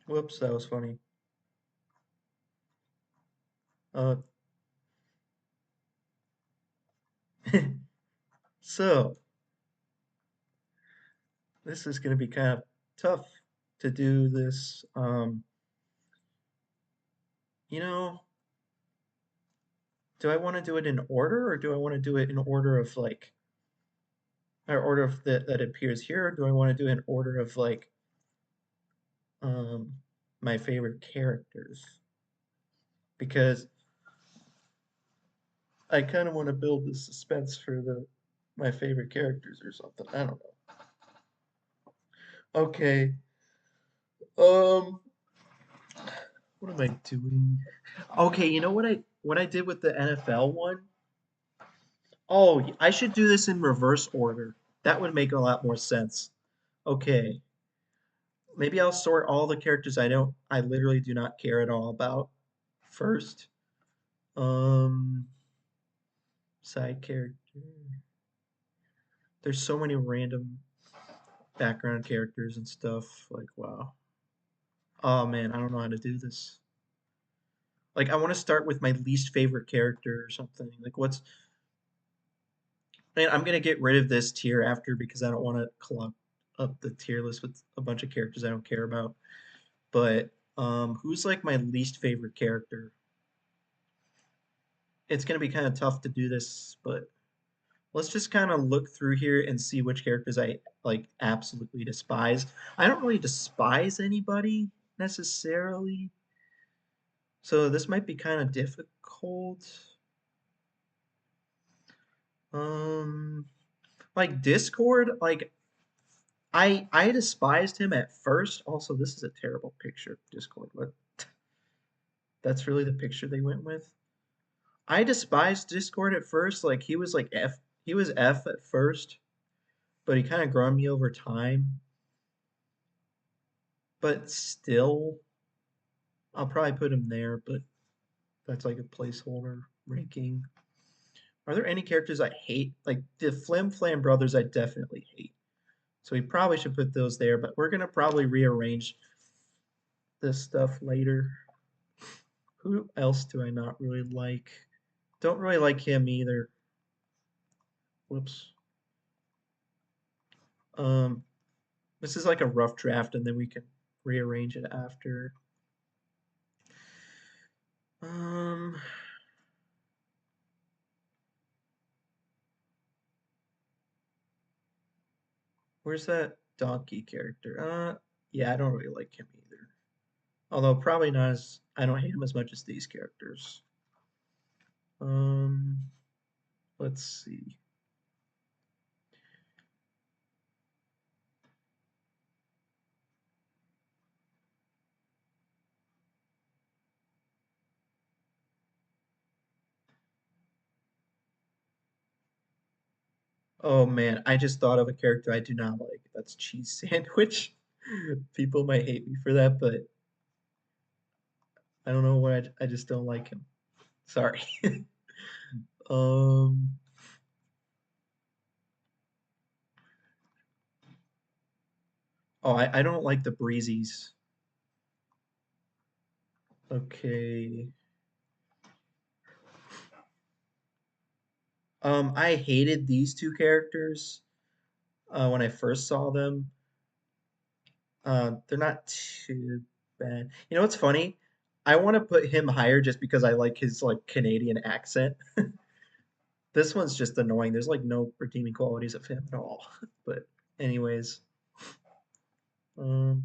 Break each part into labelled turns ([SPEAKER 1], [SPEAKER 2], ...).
[SPEAKER 1] Whoops, that was funny. Uh, so this is going to be kind of tough to do this. You know, do I want to do it in order or do I want to do it in order of like, or order of that appears here? Or do I want to do it in order of like, um, my favorite characters? Because I kind of want to build the suspense for my favorite characters or something. I don't know. Okay. Um, what am I doing? Okay, you know what I did with the NFL one? Oh, I should do this in reverse order. That would make a lot more sense. Okay, maybe I'll sort all the characters I literally do not care at all about first. Um, Side character. There's so many random background characters and stuff. Like, wow. Oh man, I don't know how to do this. Like, I want to start with my least favorite character or something. Like, and I'm gonna get rid of this tier after because I don't want to clump up the tier list with a bunch of characters I don't care about. But who's like my least favorite character? It's gonna be kind of tough to do this, but let's just kind of look through here and see which characters I like absolutely despise. I don't really despise anybody necessarily, so this might be kind of difficult. Um, like Discord, like I despised him at first. Also, this is a terrible picture of Discord. What? That's really the picture they went with. I despised Discord at first. Like he was like F. He was F at first, but he kind of grew on me over time. But still, I'll probably put him there. But that's like a placeholder ranking. Are there any characters I hate? Like the Flim Flam brothers, I definitely hate. So we probably should put those there. But we're gonna probably rearrange this stuff later. Who else do I not really like? Don't really like him either. Whoops. Um, this is like a rough draft, and then we can rearrange it after. Um, where's that donkey character? Yeah, I don't really like him either. Although probably not as I don't hate him as much as these characters. Um, let's see. Oh man, I just thought of a character I do not like. That's Cheese Sandwich. People might hate me for that, but I don't know why I just don't like him. Sorry. Um, oh, I don't like the breezies. Okay. I hated these two characters when I first saw them. They're not too bad. You know what's funny? I want to put him higher just because I like his like Canadian accent. This one's just annoying. There's like no redeeming qualities of him at all. But anyways, um,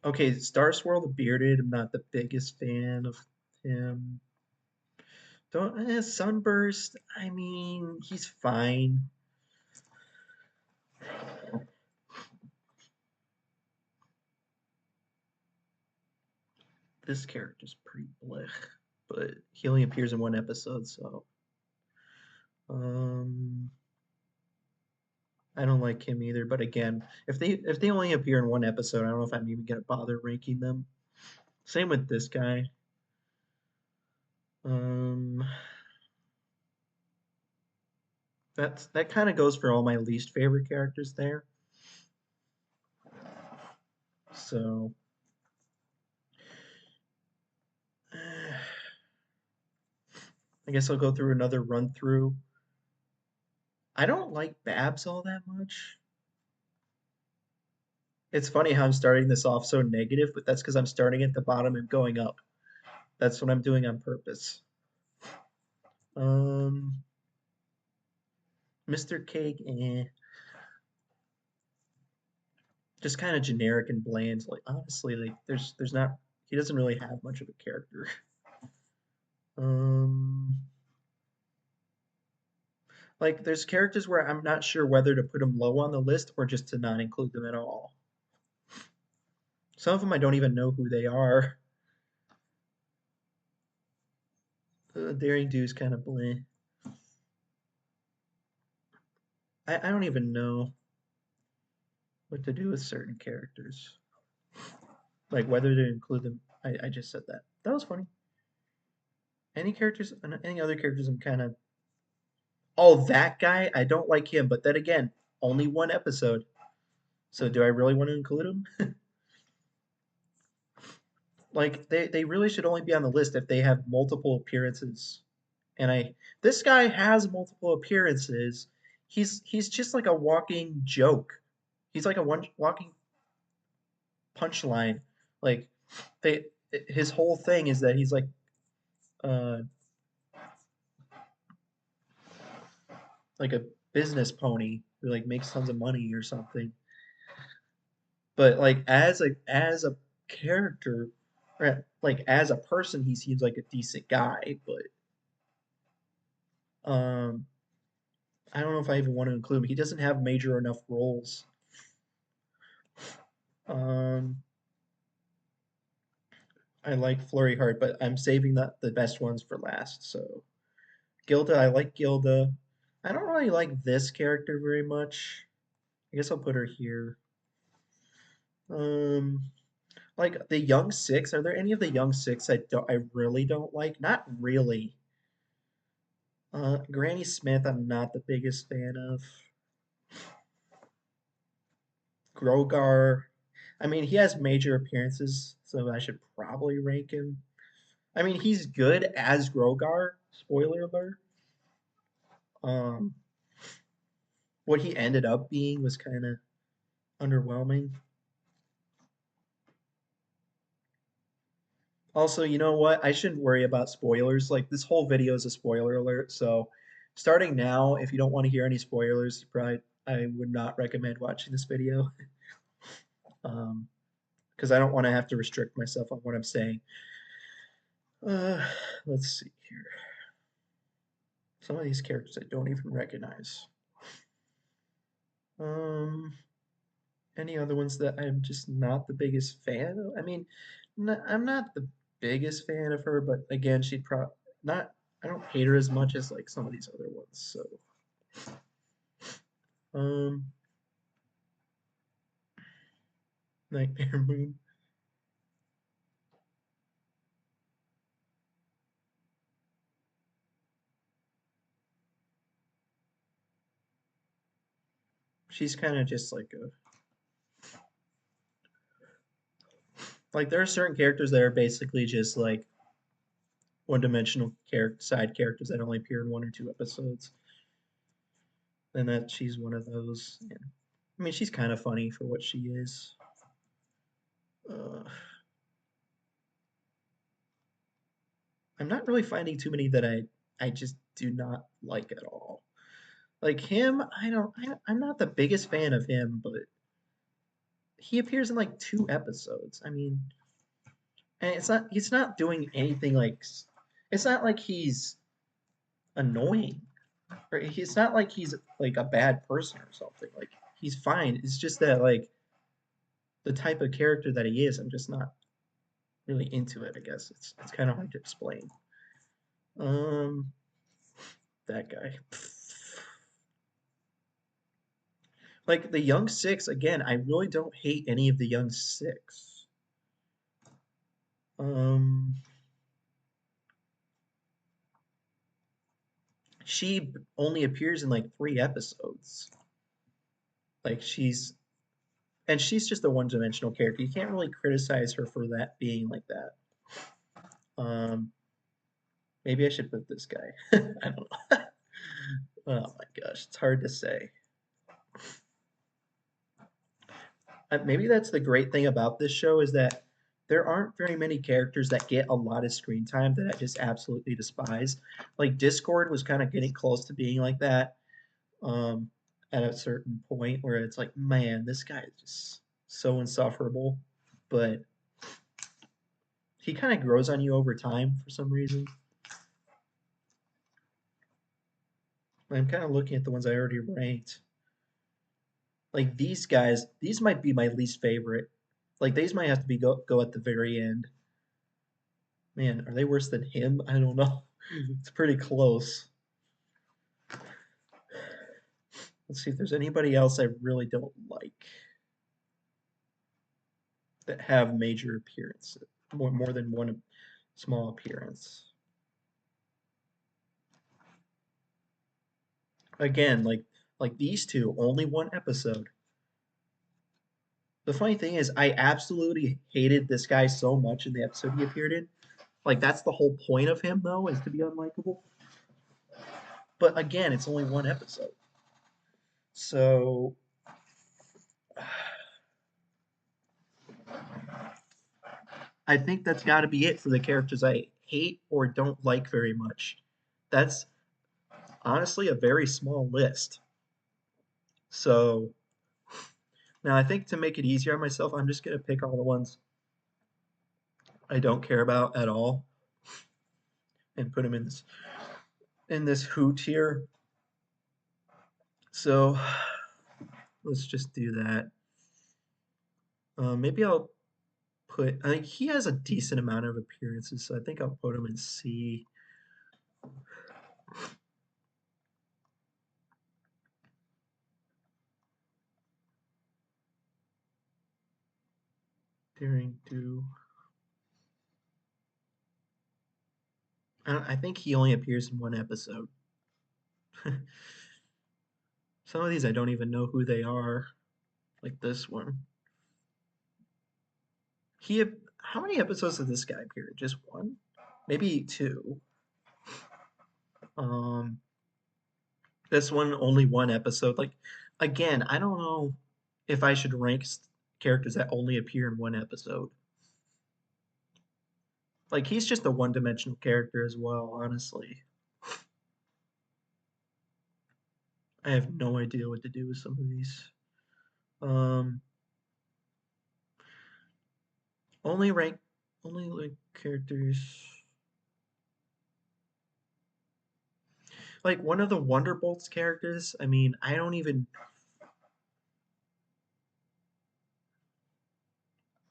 [SPEAKER 1] okay, Star Swirl the Bearded. I'm not the biggest fan of him. Don't Sunburst. I mean, he's fine. This character's pretty blech, but he only appears in one episode, so um, I don't like him either. But again, if they only appear in one episode, I don't know if I'm even gonna bother ranking them. Same with this guy. Um, that kind of goes for all my least favorite characters there. So I guess I'll go through another run through. I don't like Babs all that much. It's funny how I'm starting this off so negative, but that's because I'm starting at the bottom and going up. That's what I'm doing on purpose. Um, Mr. Cake, just kind of generic and bland. Like honestly, like there's not he doesn't really have much of a character. Um, like there's characters where I'm not sure whether to put them low on the list or just to not include them at all. Some of them I don't even know who they are. Daring Do is kind of bland. I don't even know what to do with certain characters. Like whether to include them. I just said that. That was funny. Any characters, any other characters I'm kind of, oh, that guy, I don't like him, but then again, only one episode. So do I really want to include him? Like they really should only be on the list if they have multiple appearances. And this guy has multiple appearances. He's just like a walking joke. He's like a walking punchline. Like they his whole thing is that he's uh like a business pony who like makes tons of money or something. But like as a character, or like as a person, he seems like a decent guy. But I don't know if I even want to include him. He doesn't have major enough roles. Um, I like Flurry Heart, but I'm saving the best ones for last. So Gilda, I like Gilda. I don't really like this character very much. I guess I'll put her here. Um, like the Young Six. Are there any of the Young Six I really don't like? Not really. Granny Smith, I'm not the biggest fan of. Grogar, I mean, he has major appearances, so I should probably rank him. I mean, he's good as Grogar. Spoiler alert. Um, what he ended up being was kind of underwhelming. Also, you know what? I shouldn't worry about spoilers. Like this whole video is a spoiler alert, so starting now, if you don't want to hear any spoilers, probably I would not recommend watching this video. Um, because I don't want to have to restrict myself on what I'm saying. Uh, let's see here. Some of these characters I don't even recognize. Um, any other ones that I'm just not the biggest fan of? I mean, I'm not the biggest fan of her, but again, she'd probably not. I don't hate her as much as like some of these other ones. So, um, Nightmare Moon. She's kind of just like there are certain characters that are basically just like one-dimensional character side characters that only appear in one or two episodes, and that she's one of those. Yeah. I mean, she's kind of funny for what she is. Uh, I'm not really finding too many that I just do not like at all. Like him, I'm not the biggest fan of him, but he appears in like two episodes. I mean, and he's not doing anything like it's not like he's annoying or it's not like he's like a bad person or something. Like he's fine. It's just that like the type of character that he is, I'm just not really into it, I guess. It's kind of hard to explain. Um that guy. Like the Young Six, again, I really don't hate any of the Young Six. Um, she only appears in like three episodes. Like she's and she's just a one-dimensional character. You can't really criticize her for that being like that. Um, maybe I should put this guy. I don't know. Oh my gosh, it's hard to say. Maybe that's the great thing about this show is that there aren't very many characters that get a lot of screen time that I just absolutely despise. Like Discord was kind of getting close to being like that um, at a certain point where it's like, man, this guy is just so insufferable. But he kind of grows on you over time for some reason. I'm kind of looking at the ones I already ranked. Like these guys, these might be my least favorite. Like these might have to be go at the very end. Man, are they worse than him? I don't know. It's pretty close. Let's see if there's anybody else I really don't like that have major appearances, more than one small appearance. Again, like these two, only one episode. The funny thing is, I absolutely hated this guy so much in the episode he appeared in. Like that's the whole point of him, though, is to be unlikable. But again, it's only one episode, so I think that's got to be it for the characters I hate or don't like very much. That's honestly a very small list. So now I think to make it easier on myself, I'm just gonna pick all the ones I don't care about at all and put them in this who tier. So let's just do that. Maybe I'll put. I think he has a decent amount of appearances, so I think I'll put him in C. Daring do. I think he only appears in one episode. Some of these I don't even know who they are, like this one. He how many episodes did this guy appear in? Just one? Maybe two. Um, this one only one episode. Like again, I don't know if I should rank characters that only appear in one episode. Like he's just a one-dimensional character as well, honestly. I have no idea what to do with some of these. Um, only rank, only like characters. Like one of the Wonderbolts characters. I mean, I don't even.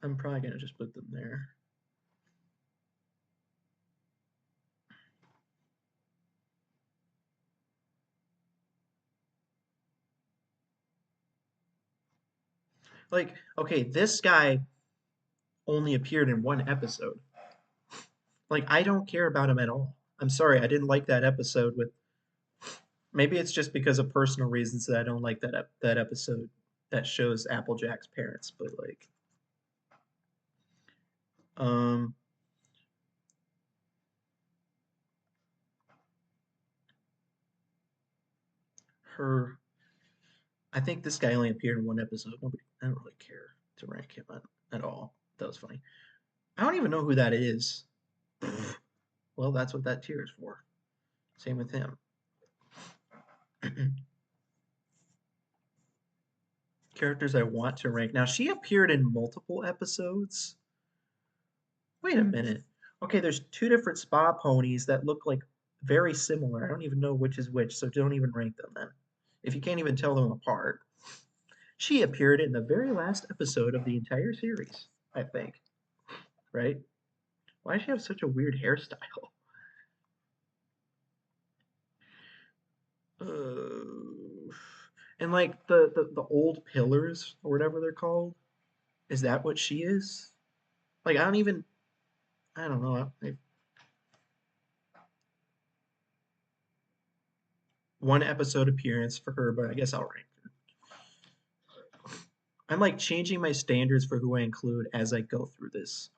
[SPEAKER 1] I'm probably gonna just put them there. Like, okay, this guy only appeared in one episode. Like, I don't care about him at all. I'm sorry, I didn't like that episode with. Maybe it's just because of personal reasons that I don't like that episode that shows Applejack's parents. But like, um, her. I think this guy only appeared in one episode. Nobody. I don't really care to rank him at all. That was funny. I don't even know who that is. Well, that's what that tier is for. Same with him. Characters I want to rank. Now, she appeared in multiple episodes. Wait a minute. Okay, there's two different spa ponies that look like very similar. I don't even know which is which, so don't even rank them then. If you can't even tell them apart. She appeared in the very last episode of the entire series, I think. Right? Why does she have such a weird hairstyle? Uh, and like the old pillars or whatever they're called. Is that what she is? Like I don't even. I don't know. One episode appearance for her, but I guess I'll rank her. I'm like changing my standards for who I include as I go through this.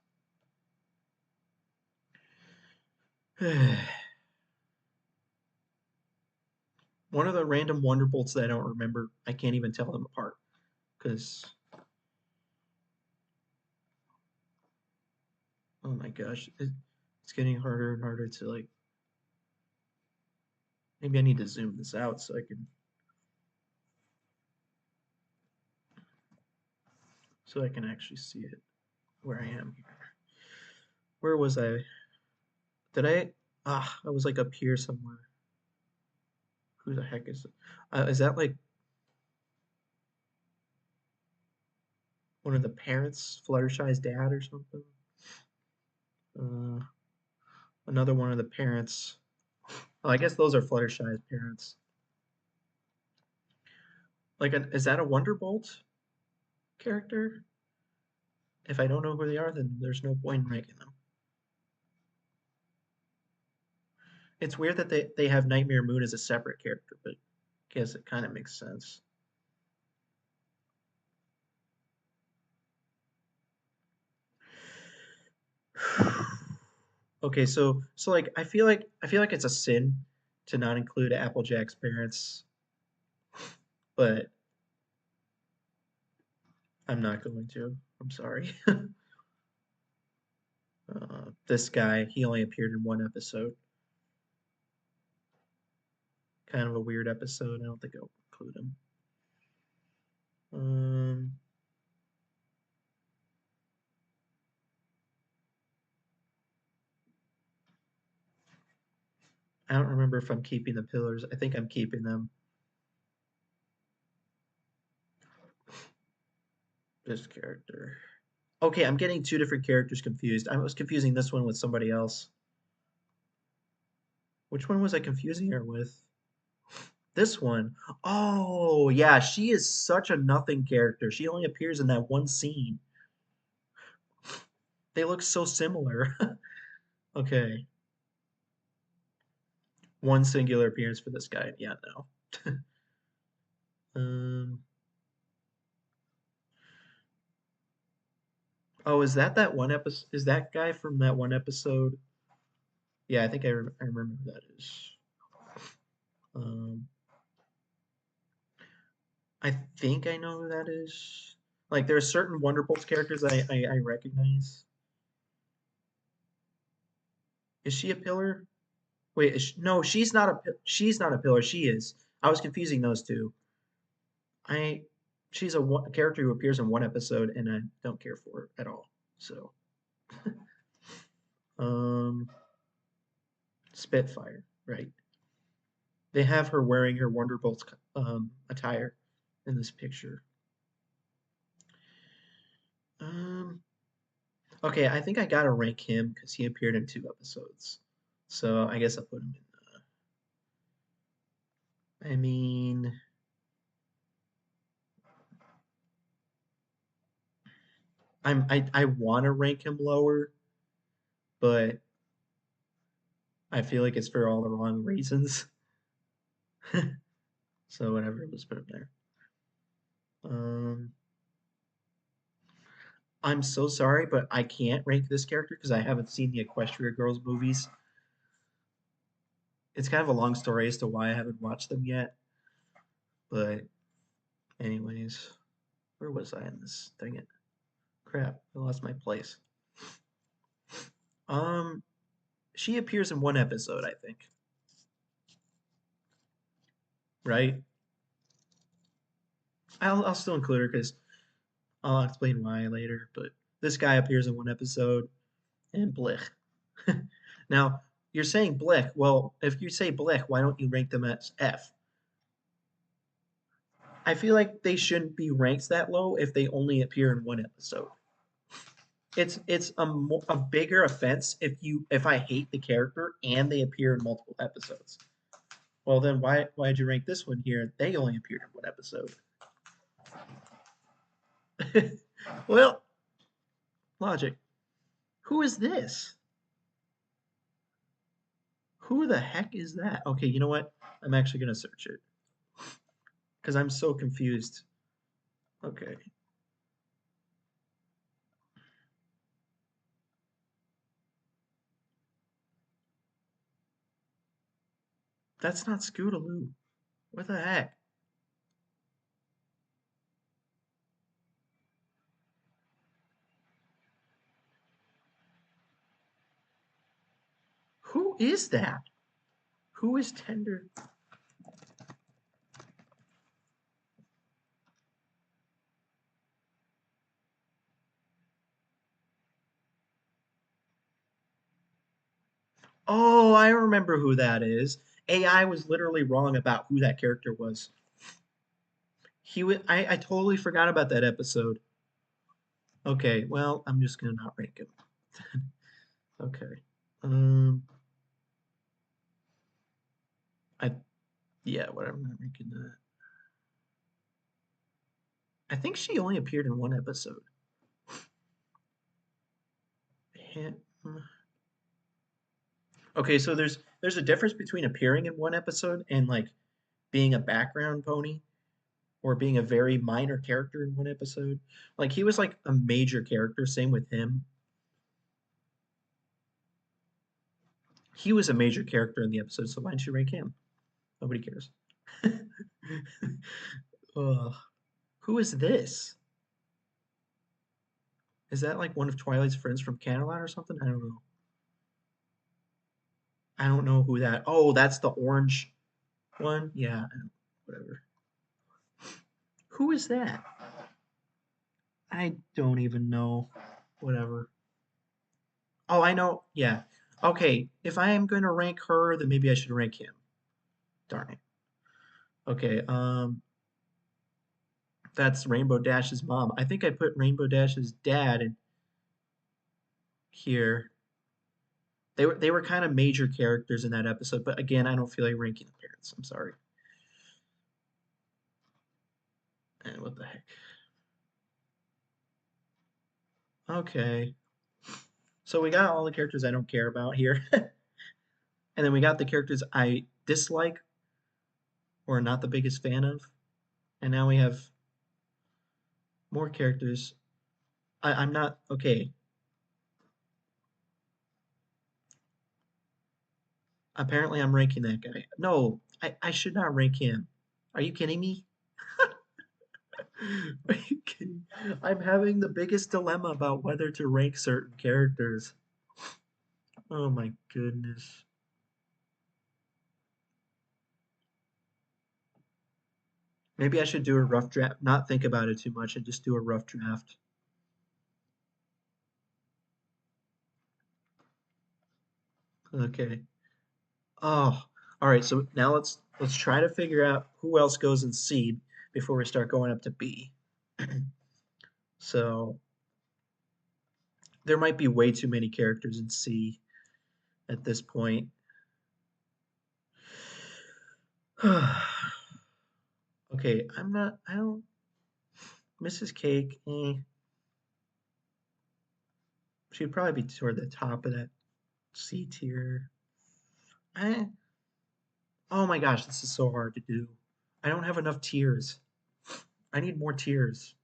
[SPEAKER 1] One of the random Wonderbolts that I don't remember, I can't even tell them apart because oh my gosh, it's getting harder and harder to like. Maybe I need to zoom this out so I can actually see it where I am here. Where was I? Did I? I was like up here somewhere. Who the heck is it? Is that like one of the parents, Fluttershy's dad or something? Uh, Another one of the parents. Oh, I guess those are Fluttershy's parents. Like, is that a Wonderbolt character? If I don't know who they are, then there's no point in ranking them. It's weird that they have Nightmare Moon as a separate character, but I guess it kind of makes sense. Okay, so like I feel like it's a sin to not include Applejack's parents, but I'm not going to. I'm sorry. This guy, he only appeared in one episode. Kind of a weird episode. I don't think I'll include him. Um, I don't remember if I'm keeping the pillars. I think I'm keeping them. This character. Okay, I'm getting two different characters confused. I was confusing this one with somebody else. Which one was I confusing her with? This one. Oh, yeah, she is such a nothing character. She only appears in that one scene. They look so similar. Okay, one singular appearance for this guy. Yeah, no. Um, oh, is that one episode? Is that guy from that one episode? Yeah, I think I remember who that is. Um, I think I know who that is. Like, there are certain Wonderbolts characters I recognize. Is she a pillar? Wait, no, she's not a pillar. She is. I was confusing those two. I she's a character who appears in one episode, and I don't care for it at all. So, um, Spitfire, right? They have her wearing her Wonderbolt's attire in this picture. Um, okay, I think I gotta rank him because he appeared in two episodes. So I guess I'll put him in. I mean, I want to rank him lower, but I feel like it's for all the wrong reasons. So whatever, let's put him there. Um, I'm so sorry, but I can't rank this character because I haven't seen the Equestria Girls movies. It's kind of a long story as to why I haven't watched them yet. But anyways, where was I in this? Dang it. Crap, I lost my place. Um, she appears in one episode, I think. Right? I'll still include her because I'll explain why later. But this guy appears in one episode, and Blech. Now, you're saying Blech. Well, if you say Blech, why don't you rank them as F? I feel like they shouldn't be ranked that low if they only appear in one episode. It's a bigger offense if I hate the character and they appear in multiple episodes. Well, then why'd you rank this one here? They only appeared in one episode. Well, logic. Who is this? Who the heck is that? Okay, you know what? I'm actually gonna search it because I'm so confused. Okay. That's not Scootaloo. What the heck? Who is that? Who is Tender? Oh, I remember who that is. AI was literally wrong about who that character was. I totally forgot about that episode. Okay, well, I'm just gonna not rank him. Okay. Um, I yeah, whatever. I'm not ranking that. I think she only appeared in one episode. Him. Okay, so there's a difference between appearing in one episode and like being a background pony or being a very minor character in one episode. Like he was like a major character. Same with him. He was a major character in the episode, so why don't you rank him? Nobody cares. Ugh. Who is this? Is that like one of Twilight's friends from Camelot or something? I don't know. I don't know who that. Oh, that's the orange one. Yeah, whatever. Who is that? I don't even know. Whatever. Oh, I know. Yeah. Okay. If I am going to rank her, then maybe I should rank him. Darn it. Okay. That's Rainbow Dash's mom. I think I put Rainbow Dash's dad in here. They were kind of major characters in that episode, but again, I don't feel like ranking the parents. I'm sorry. And what the heck? Okay. So we got all the characters I don't care about here. And then we got the characters I dislike or not the biggest fan of. And now we have more characters. I'm not okay. Apparently I'm ranking that guy. No, I should not rank him. Are you kidding me? Are you kidding? I'm having the biggest dilemma about whether to rank certain characters. Oh my goodness. Maybe I should do a rough draft, not think about it too much and just do a rough draft. Okay. Oh, all right. So now let's try to figure out who else goes in C before we start going up to B. So there might be way too many characters in C at this point. Okay, I don't, Mrs. Cake, she'd probably be toward the top of that C tier. I, oh my gosh, this is so hard to do. I don't have enough tiers. I need more tiers.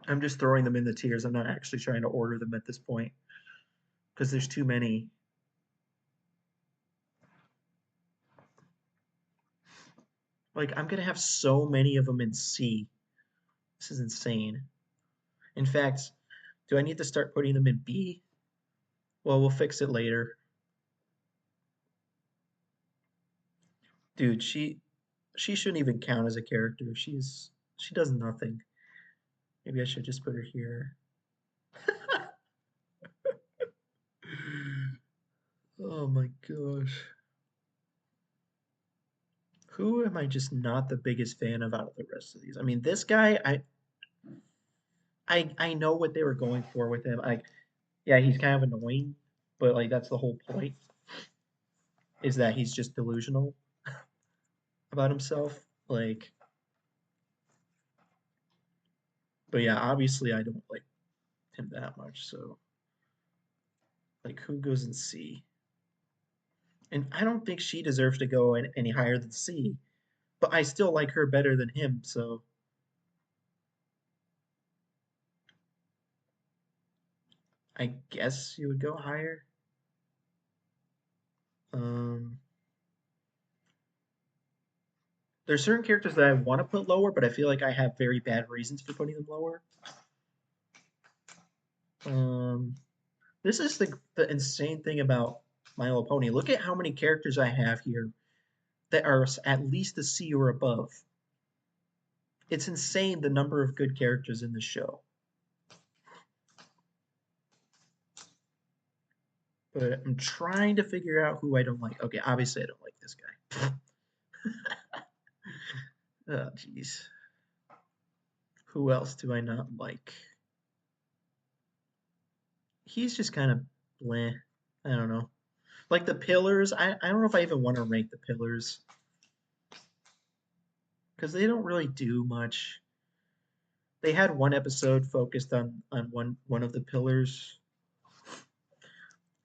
[SPEAKER 1] I'm just throwing them in the tiers. I'm not actually trying to order them at this point because there's too many. Like, I'm gonna have so many of them in C. This is insane. In fact, do I need to start putting them in B? Well, we'll fix it later. Dude, she shouldn't even count as a character. She does nothing. Maybe I should just put her here. Oh my gosh. Who am I just not the biggest fan of out of the rest of these? I mean, this guy, I know what they were going for with him. Like, yeah, he's kind of annoying, but like that's the whole point is that he's just delusional about himself. Like, but yeah, obviously I don't like him that much. So, like, who goes in C? And I don't think she deserves to go any higher than C. but I still like her better than him, so I guess you would go higher. Um, there's certain characters that I want to put lower, but I feel like I have very bad reasons for putting them lower. Um, this is the insane thing about My Little Pony. Look at how many characters I have here that are at least a C or above. It's insane the number of good characters in the show. But I'm trying to figure out who I don't like. Okay, obviously I don't like this guy. Oh, jeez. Who else do I not like? He's just kind of bleh. I don't know. Like the pillars, I don't know if I even want to rank the pillars because they don't really do much. They had one episode focused on one of the pillars,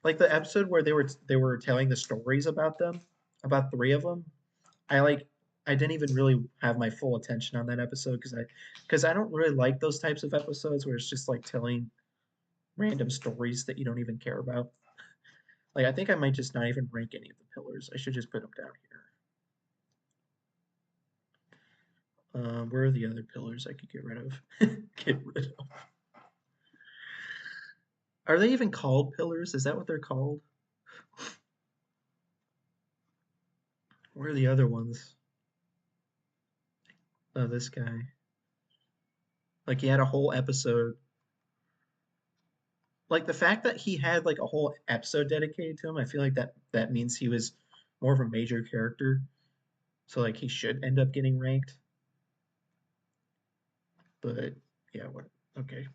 [SPEAKER 1] like the episode where they were telling the stories about them, about three of them. I like I didn't even really have my full attention on that episode because I don't really like those types of episodes where it's just like telling random stories that you don't even care about. Like I think I might just not even rank any of the pillars. I should just put them down here. Where are the other pillars I could get rid of? Get rid of. Are they even called pillars? Is that what they're called? Where are the other ones? Oh, this guy. Like he had a whole episode. Like the fact that he had like a whole episode dedicated to him, I feel like that means he was more of a major character. So like he should end up getting ranked. But yeah, what? Okay,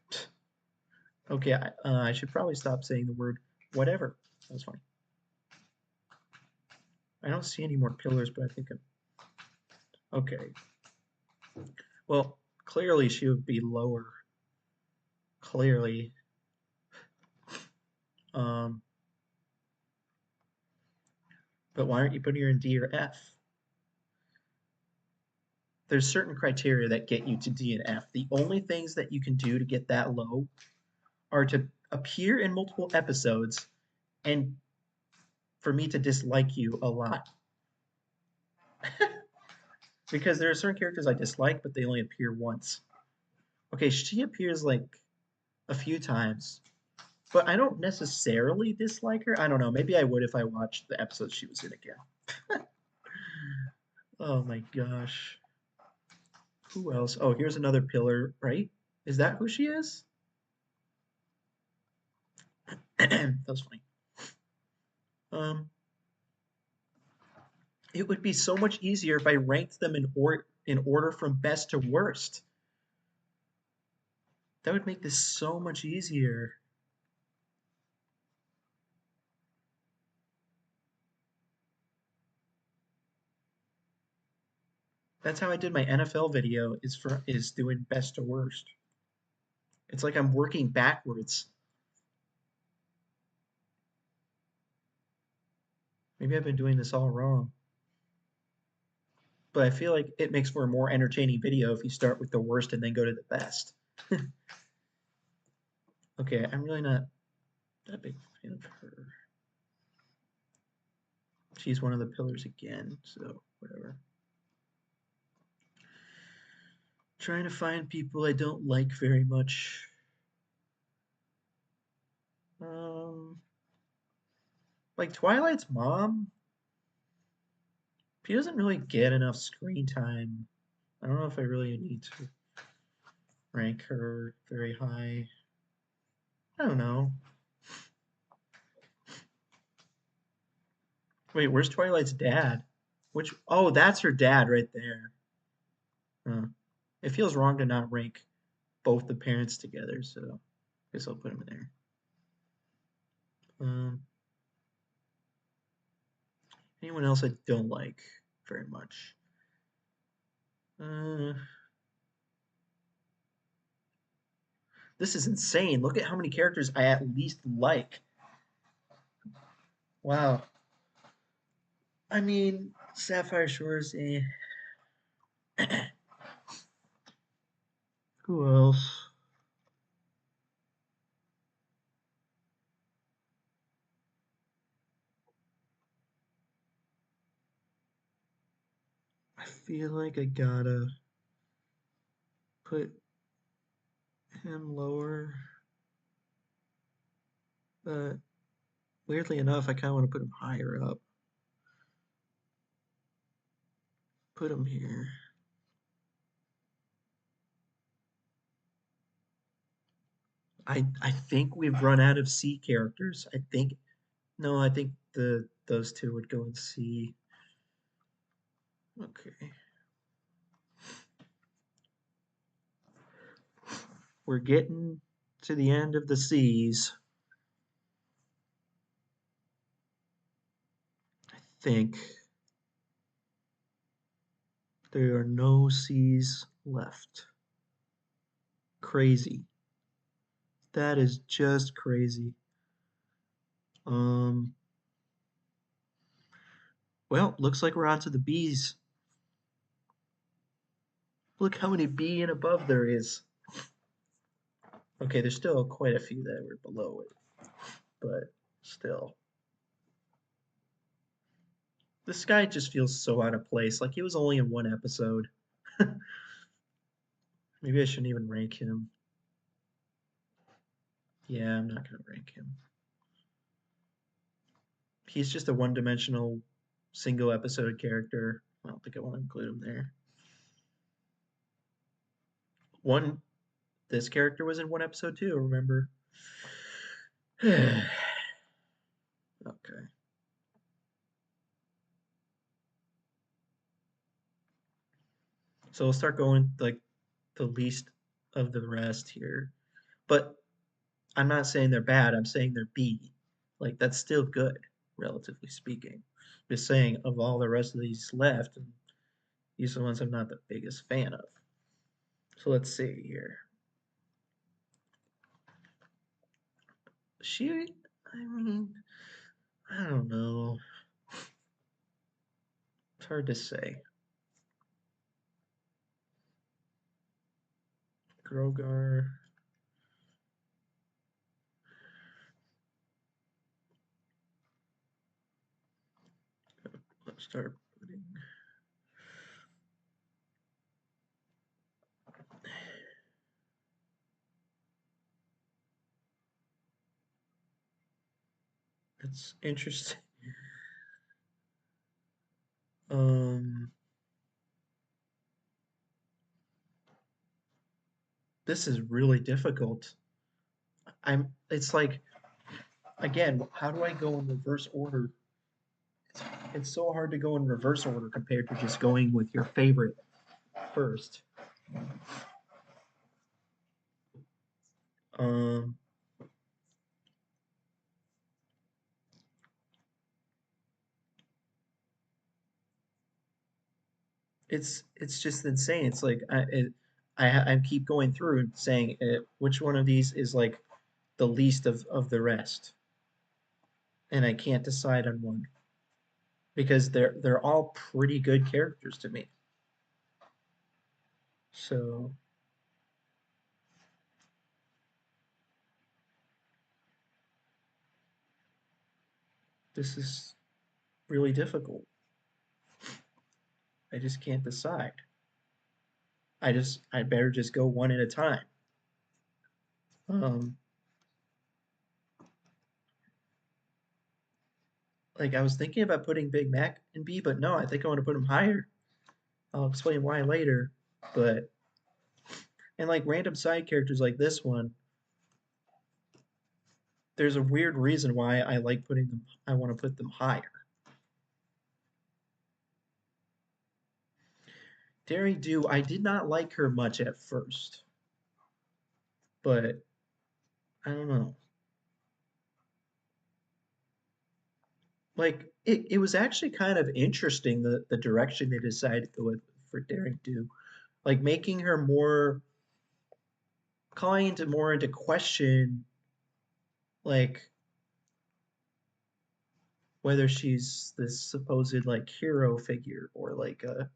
[SPEAKER 1] okay. I should probably stop saying the word whatever. That was funny. I don't see any more pillars, but I think I'm okay. Well, clearly she would be lower. Clearly. Um, but why aren't you putting her in D or F? There's certain criteria that get you to D and F. The only things that you can do to get that low are to appear in multiple episodes and for me to dislike you a lot. Because there are certain characters I dislike, but they only appear once. Okay, she appears like a few times, but I don't necessarily dislike her. I don't know. Maybe I would if I watched the episode she was in again. Oh my gosh. Who else? Oh, here's another pillar, right? Is that who she is? That was funny. Um, it would be so much easier if I ranked them in order from best to worst. That would make this so much easier. That's how I did my NFL video is doing best to worst. It's like I'm working backwards. Maybe I've been doing this all wrong. But I feel like it makes for a more entertaining video if you start with the worst and then go to the best. Okay, I'm really not that big fan of her. She's one of the pillars again, so whatever. Trying to find people I don't like very much. Um, like Twilight's mom, she doesn't really get enough screen time. I don't know if I really need to rank her very high. I don't know. Wait, where's Twilight's dad? Which, oh, that's her dad right there. Huh. It feels wrong to not rank both the parents together, so I guess I'll put them in there. Um, anyone else I don't like very much? Uh, this is insane. Look at how many characters I at least like. Wow. I mean, Sapphire Shores, eh. Who else? I feel like I gotta put him lower, but weirdly enough, I kind of want to put him higher up. Put him here. I think we've run out of C characters. I think no, I think those two would go in C. Okay. We're getting to the end of the C's. I think there are no C's left. Crazy. That is just crazy. Um, well, looks like we're on to the B's. Look how many B and above there is. Okay, there's still quite a few that were below it, but still. This guy just feels so out of place. Like he was only in one episode. Maybe I shouldn't even rank him. Yeah, I'm not gonna rank him. He's just a one-dimensional, single episode character. I don't think I want to include him there. One, this character was in one episode too. Remember? Okay. So we'll start going like the least of the rest here. But I'm not saying they're bad. I'm saying they're B. Like that's still good, relatively speaking. Just saying of all the rest of these left, and these are the ones I'm not the biggest fan of. So let's see here. She, I mean, I don't know. It's hard to say. Grogar. Let's start putting. It's interesting. Um, this is really difficult. It's like, again, how do I go in reverse order? It's so hard to go in reverse order compared to just going with your favorite first. Um, it's just insane. It's like I keep going through and saying which one of these is like the least of the rest, and I can't decide on one because they're all pretty good characters to me. So this is really difficult. I just can't decide. I better just go one at a time. Um, like I was thinking about putting Big Mac in B, but no, I think I want to put him higher. I'll explain why later. But and like random side characters like this one, there's a weird reason why I like putting them. I want to put them higher. Daring Do, I did not like her much at first, but I don't know. Like it was actually kind of interesting the direction they decided to go with for Daring Do, like making her more calling into more into question like whether she's this supposed like hero figure or like a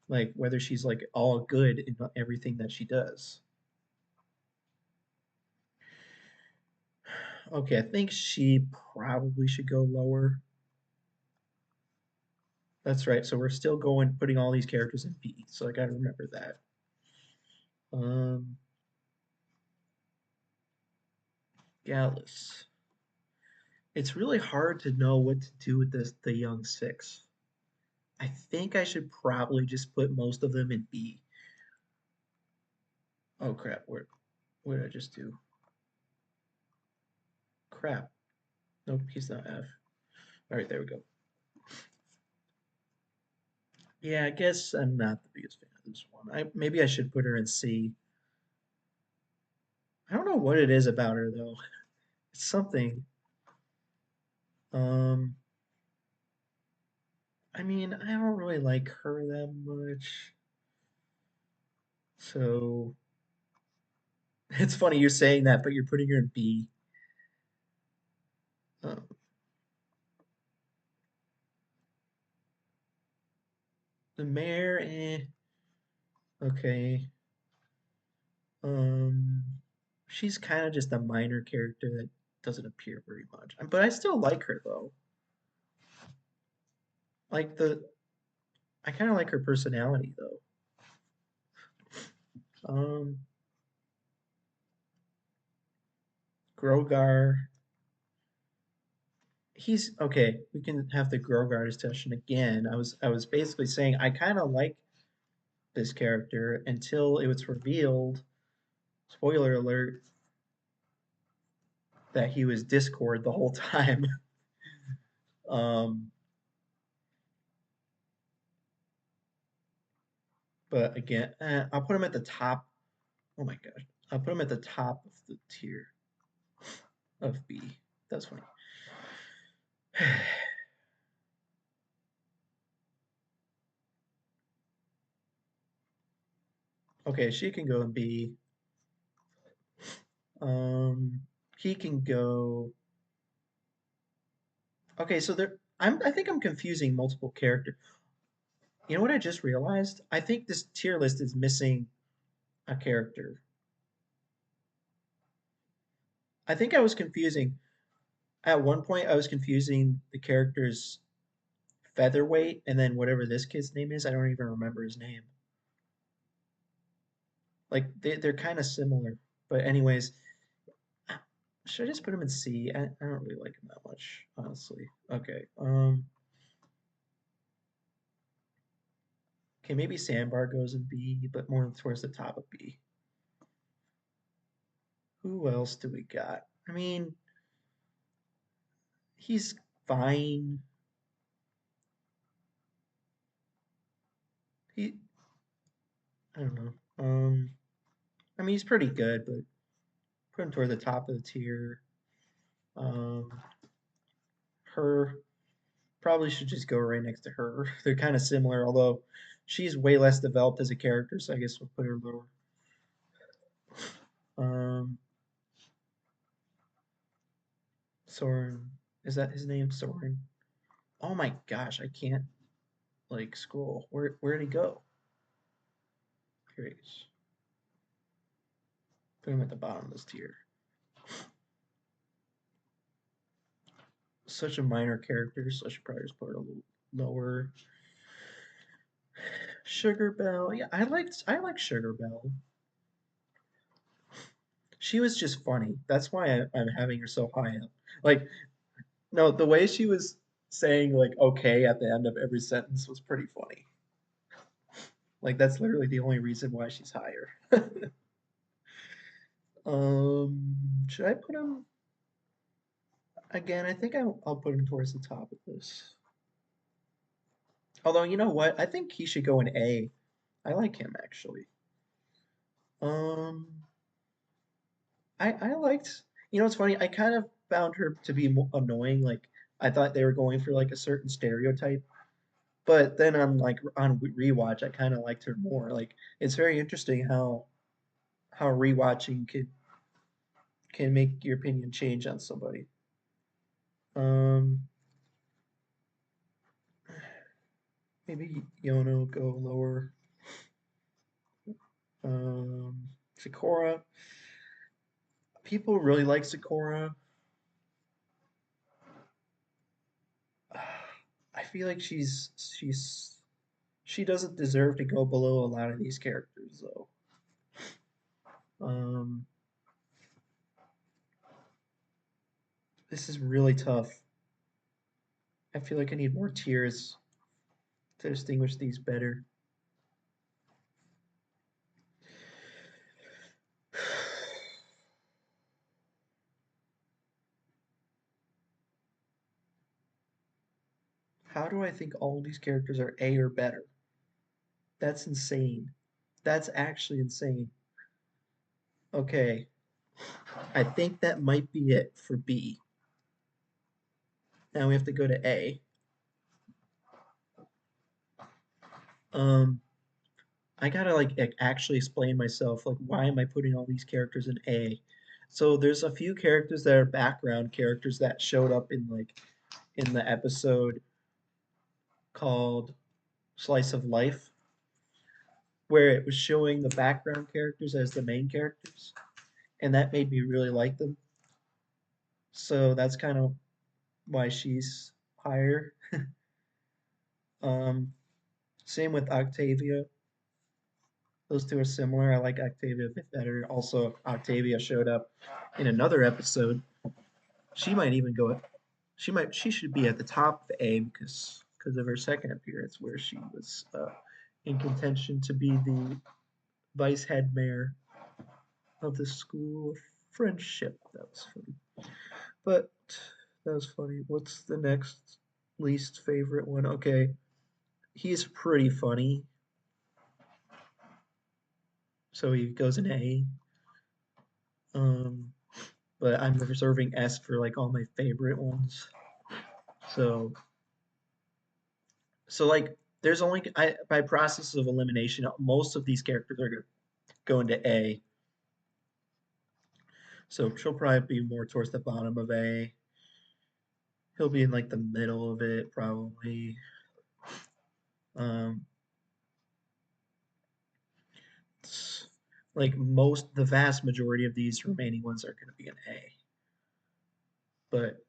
[SPEAKER 1] like whether she's like all good in everything that she does. Okay, I think she probably should go lower. That's right. So we're still going putting all these characters in B. So I gotta remember that. Um, Gallus. It's really hard to know what to do with the young six. I think I should probably just put most of them in B. Oh crap! What did I just do? Crap. Nope, he's not F. All right, there we go. Yeah, I guess I'm not the biggest fan of this one. Maybe I should put her in C. I don't know what it is about her though. It's something. Um, I mean, I don't really like her that much. So it's funny you're saying that, but you're putting her in B. Um, the mayor, okay. Um, she's kind of just a minor character that doesn't appear very much. But I still like her though. Like I kind of like her personality though. Um, Grogar, he's okay. We can have the Grogar discussion again. I was basically saying I kind of like this character until it was revealed, spoiler alert, that he was Discord the whole time. um, but again, I'll put him at the top. Oh my gosh, I'll put him at the top of the tier of B. That's funny. Okay, she can go in B. Um, he can go. Okay, so there. I think I'm confusing multiple characters. You know what I just realized? I think this tier list is missing a character. I think I was confusing. At one point, I was confusing the characters Featherweight and then whatever this kid's name is. I don't even remember his name. Like they're kind of similar. But anyways, should I just put him in C? I don't really like him that much, honestly. Okay. Okay, maybe Sandbar goes in B, but more towards the top of B. Who else do we got? I mean, he's fine. He, I don't know. I mean, he's pretty good, but put him toward the top of the tier. Um, her probably should just go right next to her. They're kind of similar, although she's way less developed as a character, so I guess we'll put her lower. Um, Soren, is that his name? Soren. Oh my gosh, I can't like scroll. Where'd he go? Here he is. Put him at the bottom of this tier. Such a minor character, so I should probably just put it a little lower. Sugar Bell, yeah, I like Sugar Bell. She was just funny. That's why I'm having her so high up. Like, no, the way she was saying like okay at the end of every sentence was pretty funny. Like that's literally the only reason why she's higher. Should I put him again? I think I'll put him towards the top of this. Although you know what, I think he should go in A. I like him actually. Um, I liked. You know, it's funny. I kind of found her to be annoying. Like I thought they were going for like a certain stereotype, but then on rewatch, I kind of liked her more. Like it's very interesting how rewatching can make your opinion change on somebody. Um, Maybe Yono go lower. Sakura. People really like Sakura. I feel like she doesn't deserve to go below a lot of these characters though. Um, this is really tough. I feel like I need more tiers to distinguish these better. How do I think all of these characters are A or better? That's insane. That's actually insane. Okay, I think that might be it for B. Now we have to go to A. Um, I gotta like actually explain myself. Like, why am I putting all these characters in A? So there's a few characters that are background characters that showed up in like in the episode called Slice of Life, where it was showing the background characters as the main characters, and that made me really like them. So that's kind of why she's higher. Um, Same with Octavia. Those two are similar. I like Octavia a bit better. Also, Octavia showed up in another episode. She might even go. She should be at the top of A because of her second appearance, where she was in contention to be the vice head mayor of the school of friendship. That was funny. But that was funny. What's the next least favorite one? Okay, he's pretty funny, so he goes in A. Um, but I'm reserving S for like all my favorite ones. So like there's only by process of elimination, most of these characters are gonna go into A. So she'll probably be more towards the bottom of A. He'll be in like the middle of it probably. Um, like the vast majority of these remaining ones are going to be an A. But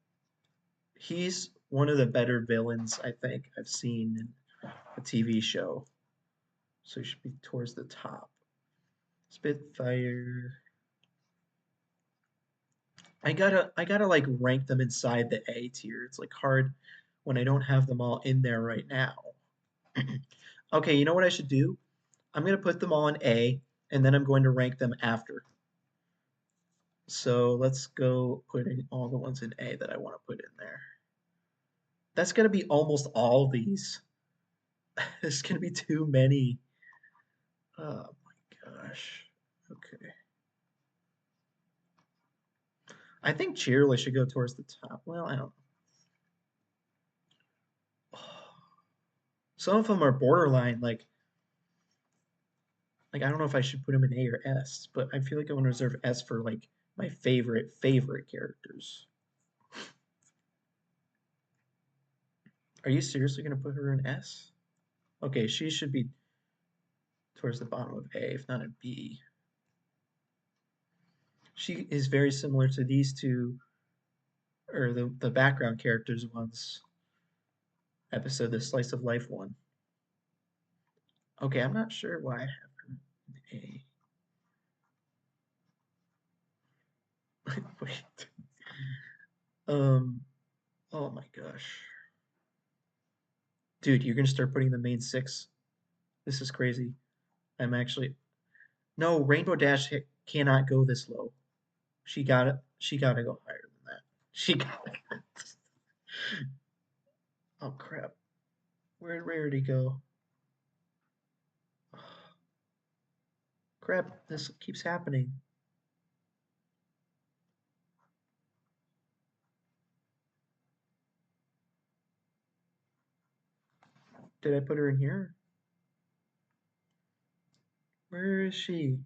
[SPEAKER 1] he's one of the better villains I think I've seen in a TV show. So he should be towards the top. Spitfire. I gotta like rank them inside the A tier. It's like hard when I don't have them all in there right now. Okay, you know what I should do? I'm gonna put them all in A, and then I'm going to rank them after. So let's go putting all the ones in A that I want to put in there. That's gonna be almost all these. There's gonna be too many. Oh my gosh. Okay. I think Cheerless should go towards the top. Well, I don't know. Some of them are borderline, like I don't know if I should put them in A or S, but I feel like I want to reserve S for like my favorite characters. Are you seriously gonna put her in S? Okay, she should be towards the bottom of A, if not in B. She is very similar to these two, or the background characters ones episode, the Slice of Life one. Okay, I'm not sure why I have her in A. Wait. Um, oh my gosh. Dude, you're gonna start putting the main six. This is crazy. I'm actually no, Rainbow Dash cannot go this low. She gotta go higher than that. She got Oh crap. Where did he go? Crap, this keeps happening. Did I put her in here? Where is she?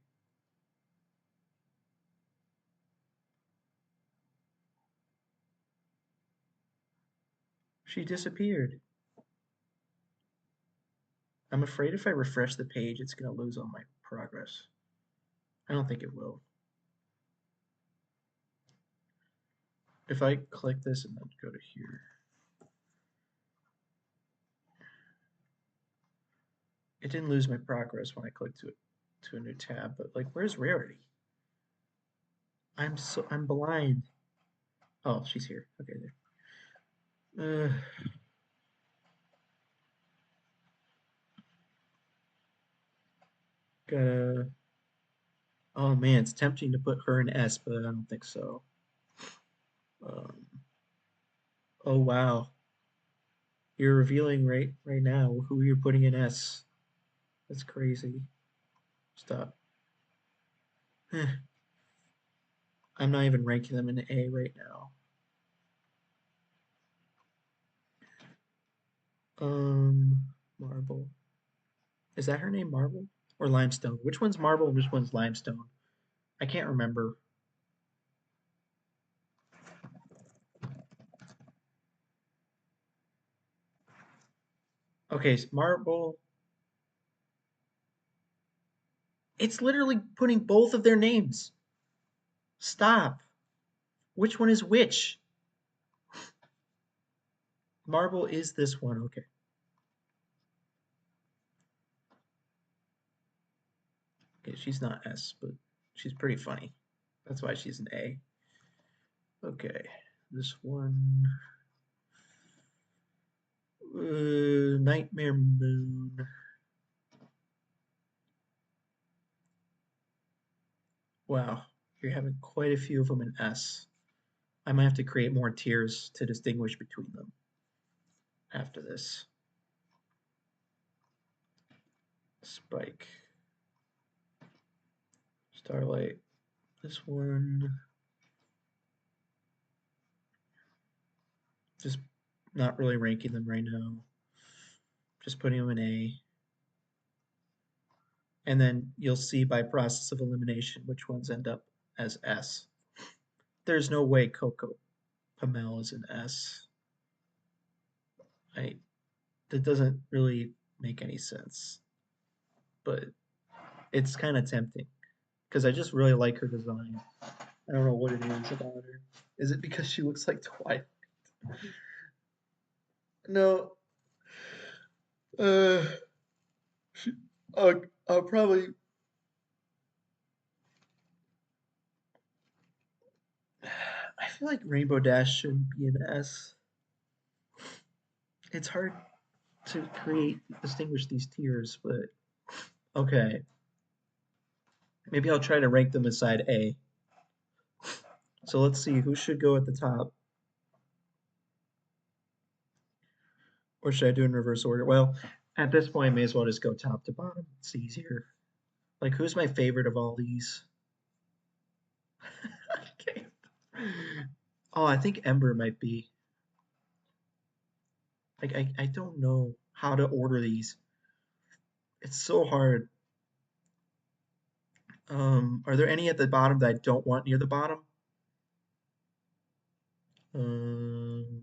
[SPEAKER 1] She disappeared. I'm afraid if I refresh the page, it's going to lose all my progress. I don't think it will. If I click this and then go to here, it didn't lose my progress when I clicked to a new tab, but like, where's Rarity? I'm blind. Oh, she's here. Okay, there. Gotta. Oh man, it's tempting to put her in S, but I don't think so. Um, oh wow, you're revealing right now who you're putting in S. That's crazy. Stop. I'm not even ranking them in A right now. Um, Marble. Is that her name, Marble? Or Limestone? Which one's Marble and which one's Limestone? I can't remember. Okay, Marble. It's literally putting both of their names. Stop. Which one is which? Marble is this one. Okay. Okay, she's not S, but she's pretty funny. That's why she's an A. Okay, this one. Nightmare Moon. Wow, you're having quite a few of them in S. I might have to create more tiers to distinguish between them after this. Spike. Starlight. This one. Just not really ranking them right now. Just putting them in A. And then you'll see by process of elimination which ones end up as S. There's no way Coco Pamel is an S. I That doesn't really make any sense, but it's kind of tempting because I just really like her design. I don't know what it is about her. Is it because she looks like Twilight? No. Uh, she, I'll probably. I feel like Rainbow Dash shouldn't be an S. It's hard to distinguish these tiers, but okay. Maybe I'll try to rank them aside A. So let's see who should go at the top, or should I do in reverse order? Well, at this point, I may as well just go top to bottom. It's easier. Like, who's my favorite of all these? Okay. Oh, I think Ember might be. Like, I don't know how to order these. It's so hard. Are there any at the bottom that I don't want near the bottom? Um,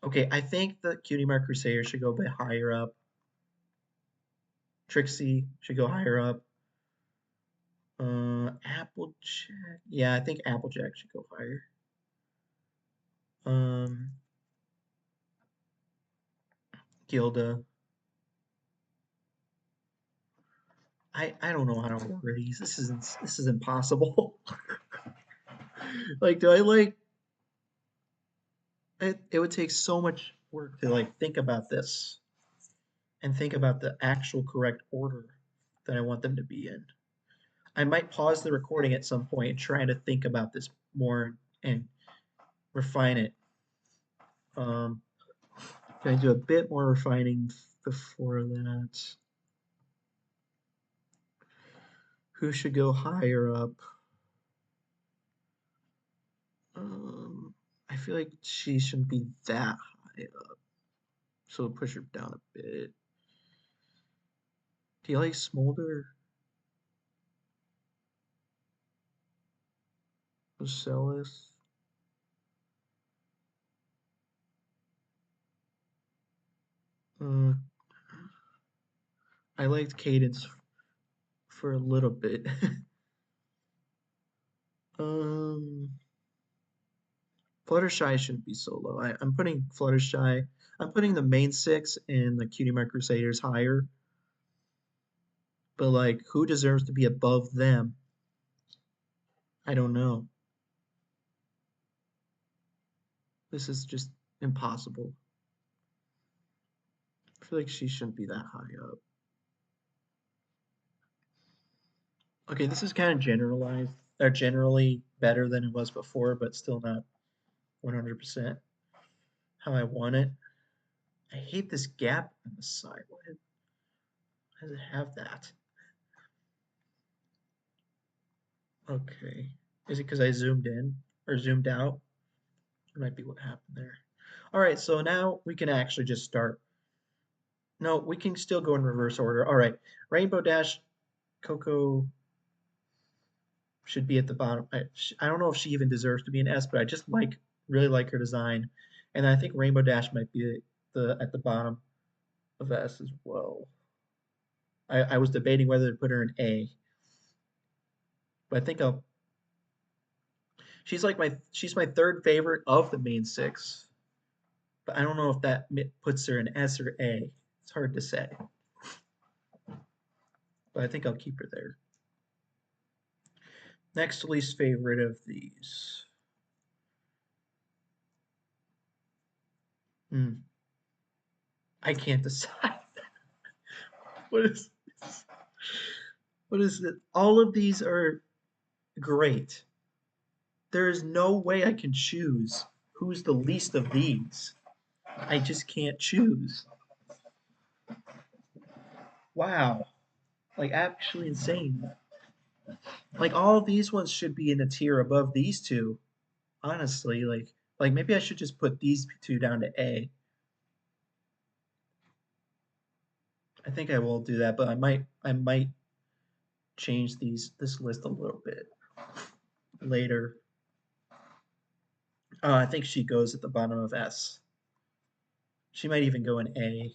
[SPEAKER 1] okay, I think the Cutie Mark Crusader should go a bit higher up. Trixie should go higher up. Applejack. Yeah, I think Applejack should go higher. Um, Gilda. I don't know how to order these. This is impossible. Like, do I like it? It would take so much work to like think about this and think about the actual correct order that I want them to be in. I might pause the recording at some point and try to think about this more and refine it. Um, can I do a bit more refining before that? Who should go higher up? Um, I feel like she shouldn't be that high up, so we'll push her down a bit. Do you like Smolder? Ocellus? Uh, I liked Cadence for a little bit. um, Fluttershy shouldn't be so low. I'm putting Fluttershy. I'm putting the main six and the Cutie Mark Crusaders higher. But like, who deserves to be above them? I don't know. This is just impossible. I feel like she shouldn't be that high up. Okay, this is kind of generalized, or generally better than it was before, but still not 100% how I want it. I hate this gap on the side. Why does it have that? Okay. Is it because I zoomed in or zoomed out? That might be what happened there. All right, so now we can actually just start. No, we can still go in reverse order. All right, Rainbow Dash, Coco should be at the bottom. I don't know if she even deserves to be an S, but I just really like her design, and I think Rainbow Dash might be the at the bottom of S as well. I was debating whether to put her in A, but I think I'll. She's my third favorite of the main six, but I don't know if that puts her in S or A. It's hard to say, but I think I'll keep her there. Next least favorite of these. Hmm, I can't decide. What is this? What is it? All of these are great. There is no way I can choose who's the least of these. I just can't choose. Wow. Like actually insane. Like all of these ones should be in a tier above these two. Honestly, like maybe I should just put these two down to A. I think I will do that, but I might change this list a little bit later. I think she goes at the bottom of S. She might even go in A.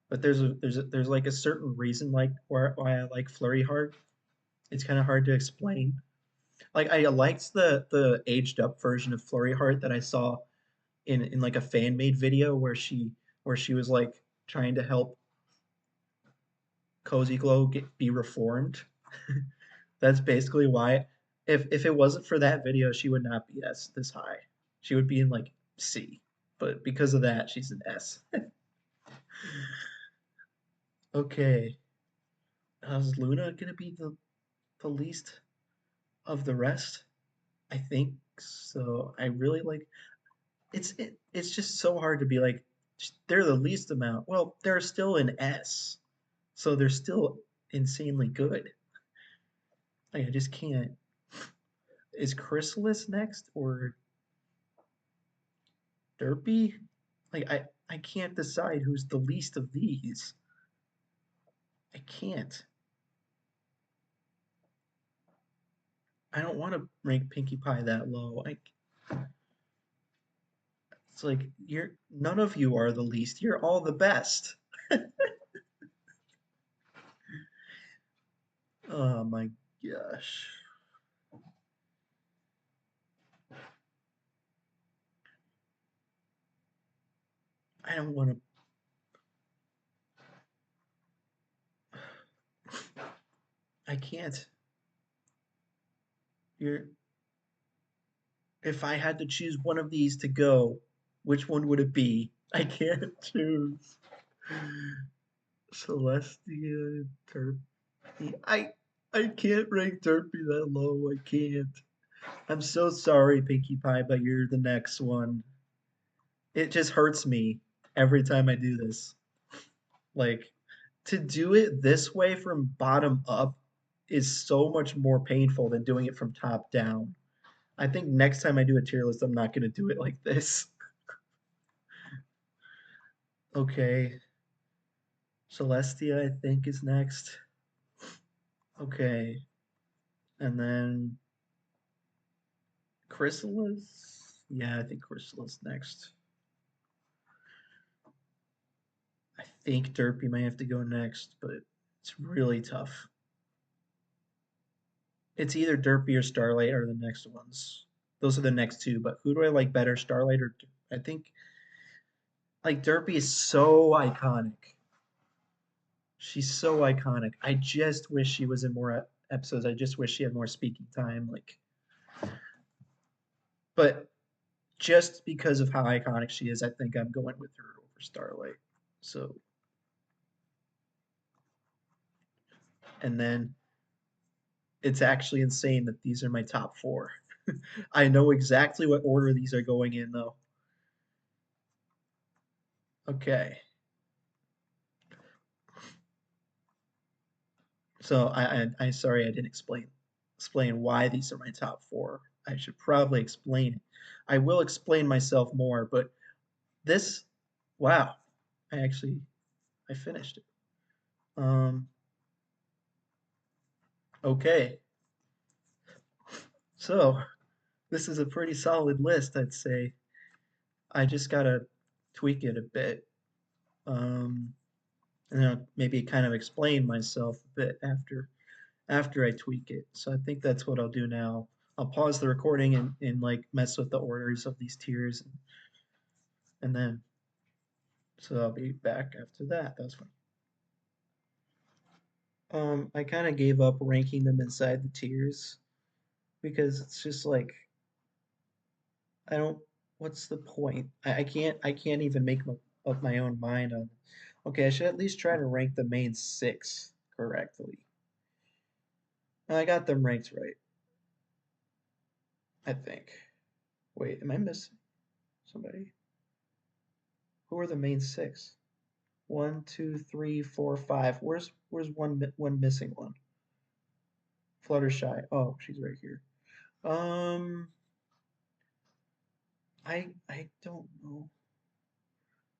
[SPEAKER 1] But there's like a certain reason like why I like Flurry Heart. It's kind of hard to explain. Like I liked the aged up version of Flurry Heart that I saw in like a fan made video where she was like trying to help Cozy Glow be reformed. That's basically why. If it wasn't for that video, she would not be S this high. She would be in like C. But because of that, she's an S. Okay. Is Luna gonna be the least of the rest? I think so. I really like it's just so hard to be like they're the least amount. Well, they're still an S, so they're still insanely good. Like I just can't. Is Chrysalis next or Derpy? Like I can't decide who's the least of these. I can't. I don't want to rank Pinkie Pie that low. It's like you're none of you are the least. You're all the best. Oh my gosh. I don't want to. I can't. You're. If I had to choose one of these to go, which one would it be? I can't choose. Celestia, Derpy. I can't rank Derpy that low. I can't. I'm so sorry, Pinkie Pie, but you're the next one. It just hurts me every time I do this. Like to do it this way from bottom up is so much more painful than doing it from top down. I think next time I do a tier list, I'm not going to do it like this. Okay. Celestia, I think, is next. Okay. And then Chrysalis. Yeah, I think Chrysalis next. think Derpy might have to go next, but it's really tough. It's either Derpy or Starlight are the next ones. Those are the next two, but who do I like better, Starlight or I think like Derpy is so iconic. She's so iconic. I just wish she was in more episodes. I just wish she had more speaking time. Like, but just because of how iconic she is, I think I'm going with her over Starlight. So, and then it's actually insane that these are my top four. I know exactly what order these are going in, though. Okay. So I sorry I didn't explain why these are my top four. I should probably explain it. I will explain myself more, but this, wow, I actually I finished it. Um, okay, so this is a pretty solid list, I'd say. I just gotta tweak it a bit. Um, and maybe kind of explain myself a bit after I tweak it. So I think that's what I'll do now. I'll pause the recording and like mess with the orders of these tiers and then so I'll be back after that. That's fine. I kind of gave up ranking them inside the tiers because it's just like I don't. What's the point? I can't even make up my own mind on. Okay, I should at least try to rank the main six correctly. I got them ranked right, I think. Wait, am I missing somebody? Who are the main six? One, two, three, four, five. Where's one missing one? Fluttershy. Oh, she's right here. Um, I don't know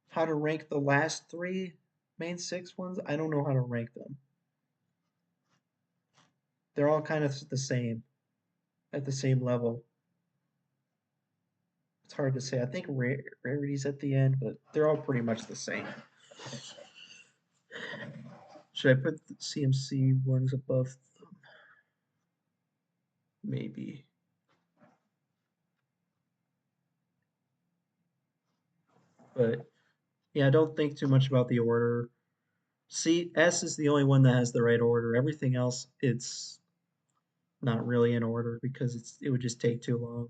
[SPEAKER 1] how to rank the last three main six ones. I don't know how to rank them. They're all kind of the same at the same level. It's hard to say. I think rarities at the end, but they're all pretty much the same. Should I put the CMC ones above them? Maybe. But yeah, don't think too much about the order. C S is the only one that has the right order. Everything else, it's not really in order because it would just take too long.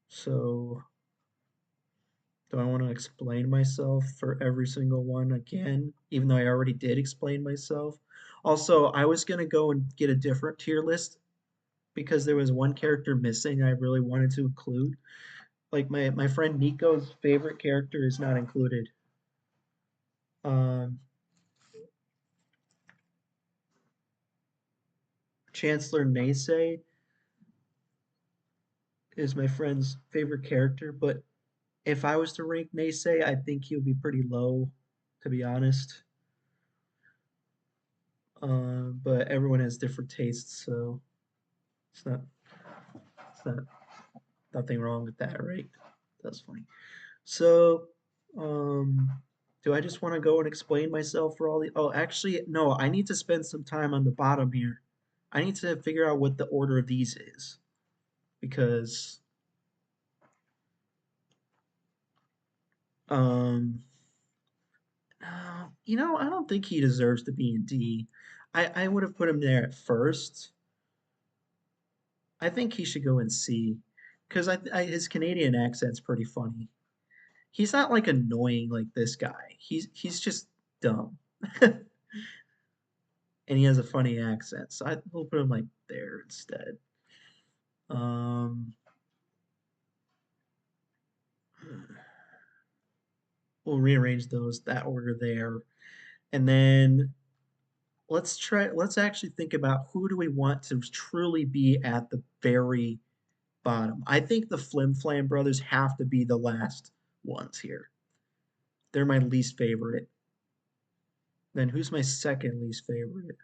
[SPEAKER 1] So, do I want to explain myself for every single one again, even though I already did explain myself? Also, I was gonna go and get a different tier list because there was one character missing I really wanted to include. Like my friend Nico's favorite character is not included. Um, Chancellor Naysay is my friend's favorite character, but if I was to rank Naysay, I think he would be pretty low, to be honest. But everyone has different tastes, so it's not nothing wrong with that, right? That's funny. So, um, do I just want to go and explain myself for all the? Oh, actually, no. I need to spend some time on the bottom here. I need to figure out what the order of these is because, um, I don't think he deserves to be in D. I would have put him there at first. I think he should go in C because his Canadian accent's pretty funny. He's not like annoying like this guy. He's just dumb. And he has a funny accent. So we'll put him like there instead. Um, we'll rearrange that order there, and then let's actually think about who do we want to truly be at the very bottom. I think the Flim Flam brothers have to be the last ones here. They're my least favorite. Then who's my second least favorite?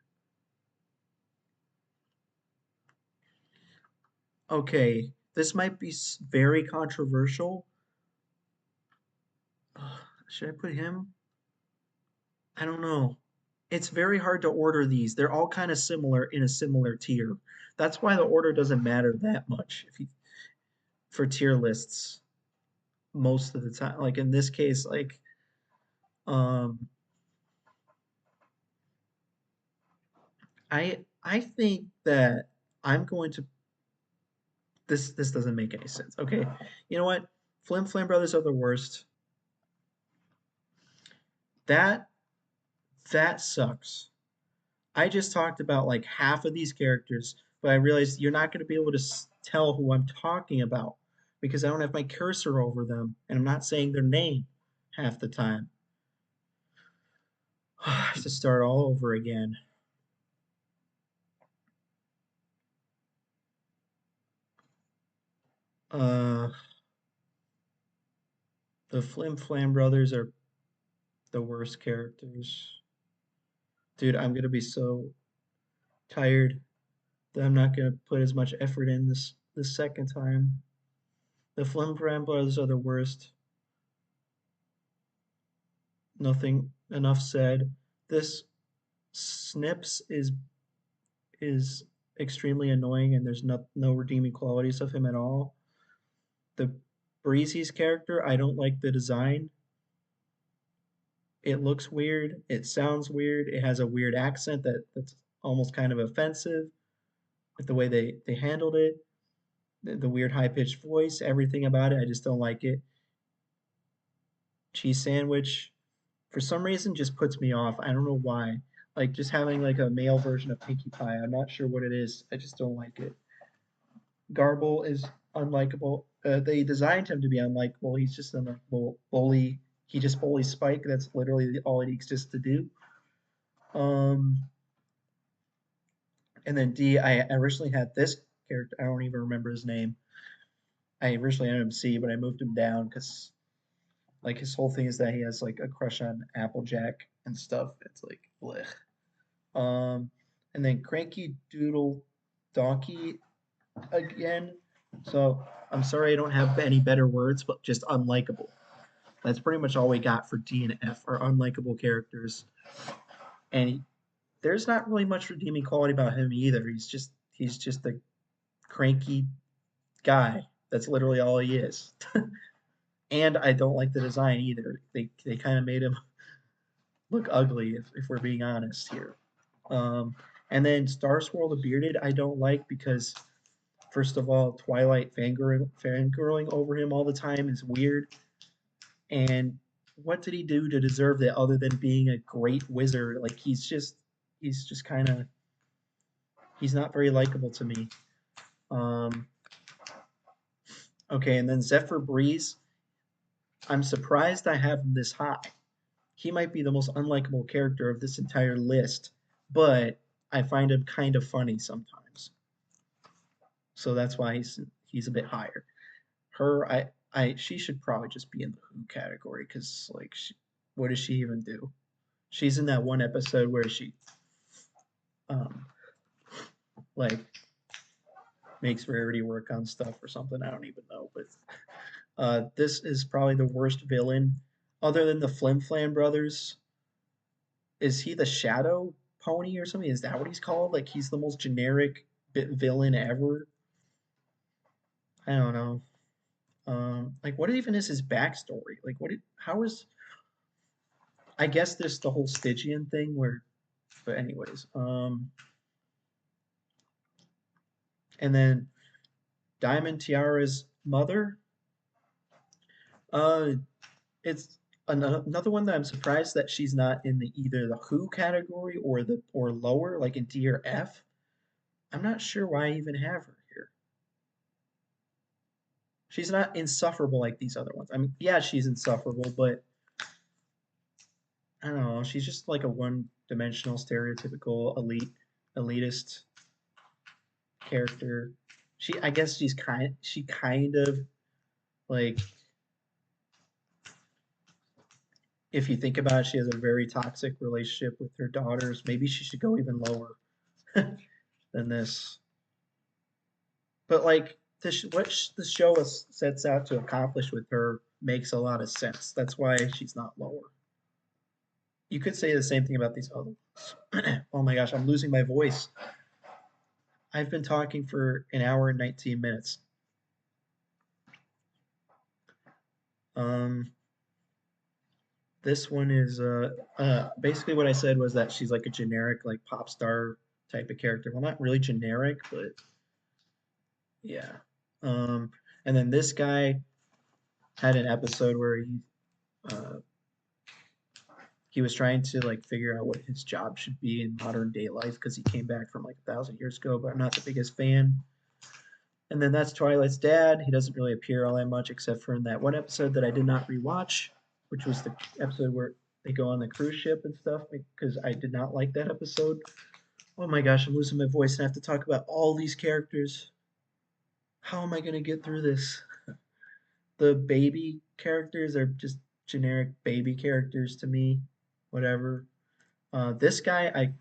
[SPEAKER 1] Okay, this might be very controversial. Should I put him? I don't know. It's very hard to order these. They're all kind of similar in a similar tier. That's why the order doesn't matter that much if you, for tier lists most of the time. Like in this case, like um I think that I'm going to this doesn't make any sense. Okay. You know what? Flim Flam Brothers are the worst. That that sucks. I just talked about like half of these characters, but I realized you're not going to be able to tell who I'm talking about because I don't have my cursor over them and I'm not saying their name half the time. I have to start all over again. Uh, the Flim Flam brothers are the worst characters. Dude, I'm gonna be so tired that I'm not gonna put as much effort in this second time. The Flim Flam brothers are the worst. Nothing enough said. This Snips is extremely annoying and there's no redeeming qualities of him at all. The Breezy's character, I don't like the design. It looks weird. It sounds weird. It has a weird accent that's almost kind of offensive with the way they handled it. The weird high pitched voice, everything about it. I just don't like it. Cheese sandwich, for some reason, just puts me off. I don't know why. Like just having like a male version of Pinkie Pie. I'm not sure what it is. I just don't like it. Garble is unlikable. They designed him to be unlikable. He's just an unlikable bully. He just bullies Spike. That's literally all he exists to do. Um, and then D, I originally had this character. I don't even remember his name. I originally had him C, but I moved him down because like his whole thing is that he has like a crush on Applejack and stuff. It's like blech. Um, and then Cranky Doodle Donkey again. So I'm sorry I don't have any better words, but just unlikable. That's pretty much all we got for D and F are unlikable characters. And there's not really much redeeming quality about him either. He's just a cranky guy. That's literally all he is. And I don't like the design either. They kind of made him look ugly if we're being honest here. Um, and then Star Swirl the Bearded I don't like because first of all, Twilight fangirling over him all the time is weird. And what did he do to deserve that other than being a great wizard? Like he's just kind of he's not very likable to me. Um, okay, and then Zephyr Breeze, I'm surprised I have him this high. He might be the most unlikable character of this entire list, but I find him kind of funny sometimes. So that's why he's a bit higher. Her, she should probably just be in the Who category because like, what does she even do? She's in that one episode where she, um, like makes Rarity work on stuff or something. I don't even know, but this is probably the worst villain other than the Flim Flam brothers. Is he the Shadow Pony or something? Is that what he's called? Like he's the most generic villain ever. I don't know. Like what even is his backstory? Like how is I guess this the whole Stygian thing where but anyways, and then Diamond Tiara's mother. Uh, it's another one that I'm surprised that she's not in the either the Who category or the or lower, like in D or F. I'm not sure why I even have her here. She's not insufferable like these other ones. I mean, yeah, she's insufferable, but I don't know. She's just like a one-dimensional, stereotypical elitist character. I guess she kind of like if you think about it, she has a very toxic relationship with her daughters. Maybe she should go even lower than this. But like the show sets out to accomplish with her makes a lot of sense. That's why she's not lower. You could say the same thing about these other ones. Oh my gosh, I'm losing my voice. I've been talking for an hour and 19 minutes. Um, this one is basically what I said was that she's like a generic like pop star type of character. Well, not really generic, but yeah. Um, and then this guy had an episode where uh, he was trying to like figure out what his job should be in modern day life because he came back from like 1,000 years ago. But I'm not the biggest fan. And then that's Twilight's dad. He doesn't really appear all that much except for in that one episode that I did not rewatch, which was the episode where they go on the cruise ship and stuff because I did not like that episode. Oh my gosh, I'm losing my voice and I have to talk about all these characters. How am I going to get through this? The baby characters are just generic baby characters to me. Whatever. This guy,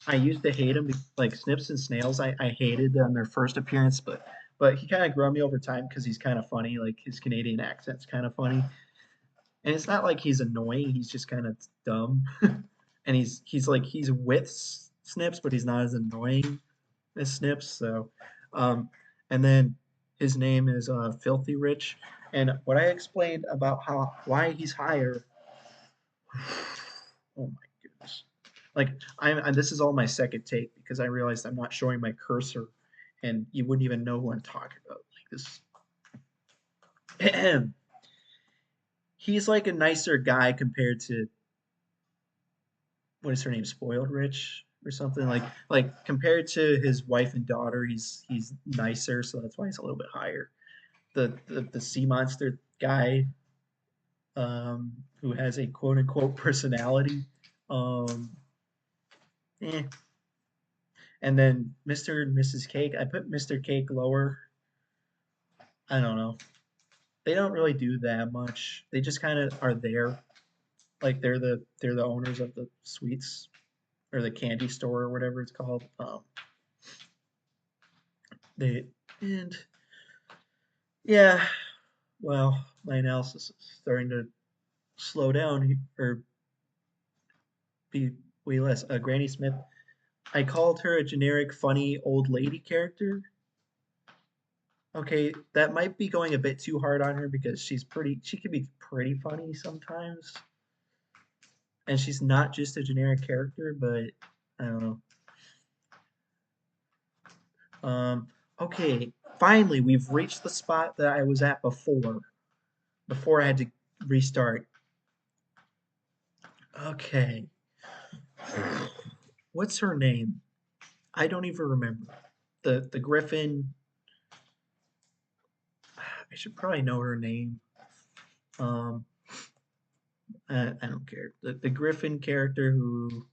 [SPEAKER 1] I used to hate him, like Snips and Snails. I hated them their first appearance, but he kind of grew on me over time because he's kind of funny. Like his Canadian accent's kind of funny, and it's not like he's annoying. He's just kind of dumb, and he's with Snips, but he's not as annoying as Snips. So, um, and then his name is Filthy Rich, and what I explained about how why he's higher. Oh my goodness. Like this is all my second take because I realized I'm not showing my cursor and you wouldn't even know who I'm talking about. Like this he's like a nicer guy compared to what is her name? Spoiled Rich or something like compared to his wife and daughter, he's nicer, so that's why he's a little bit higher. The sea monster guy who has a quote unquote personality um eh, and then Mr. and Mrs. Cake, I put Mr. Cake lower. I don't know. They don't really do that much. They just kind of are there. Like they're the owners of the sweets or the candy store or whatever it's called. They and yeah, well, my analysis is starting to slow down or be way less. Granny Smith, I called her a generic funny old lady character. Okay, that might be going a bit too hard on her because she can be pretty funny sometimes. And she's not just a generic character, but I don't know. Okay, finally, we've reached the spot that I was at before I had to restart. Okay, what's her name? I don't even remember. The Griffin, I should probably know her name. Um, I don't care. The Griffin character who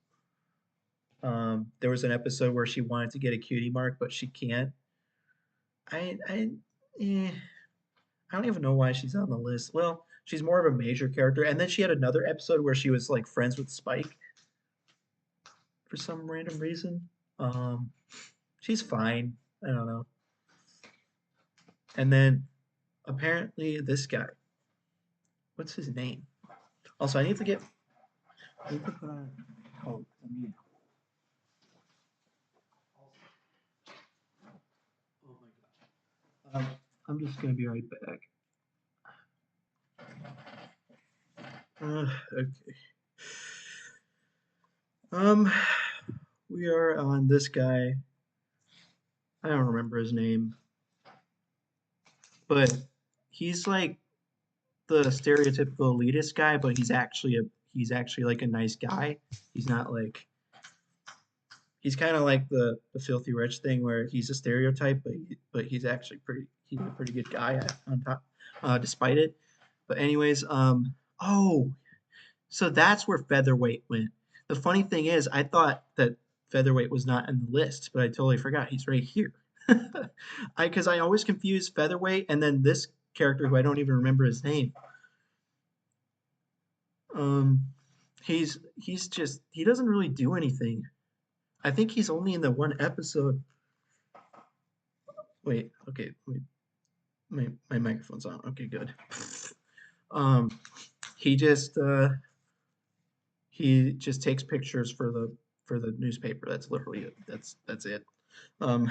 [SPEAKER 1] there was an episode where she wanted to get a cutie mark, but she can't. I eh, I don't even know why she's on the list. Well, she's more of a major character, and then she had another episode where she was like friends with Spike for some random reason. Um, she's fine. I don't know. And then apparently this guy, what's his name? Also, I need to put on a coat. Oh my gosh. I'm just gonna be right back. Okay. Um, we are on this guy. I don't remember his name, but he's like the stereotypical elitist guy, but he's actually like a nice guy. He's not like he's kind of like the filthy rich thing where he's a stereotype, but he's a pretty good guy on top, despite it. But anyways, oh, so that's where featherweight went. The funny thing is, I thought that featherweight was not in the list, but I totally forgot he's right here. I because I always confuse featherweight and then this character who I don't even remember his name. Um, he's just he doesn't really do anything. I think he's only in the one episode. Wait, okay, wait, my microphone's on. Okay, good. Um, he just He just takes pictures for the newspaper. That's literally it. That's it. Um,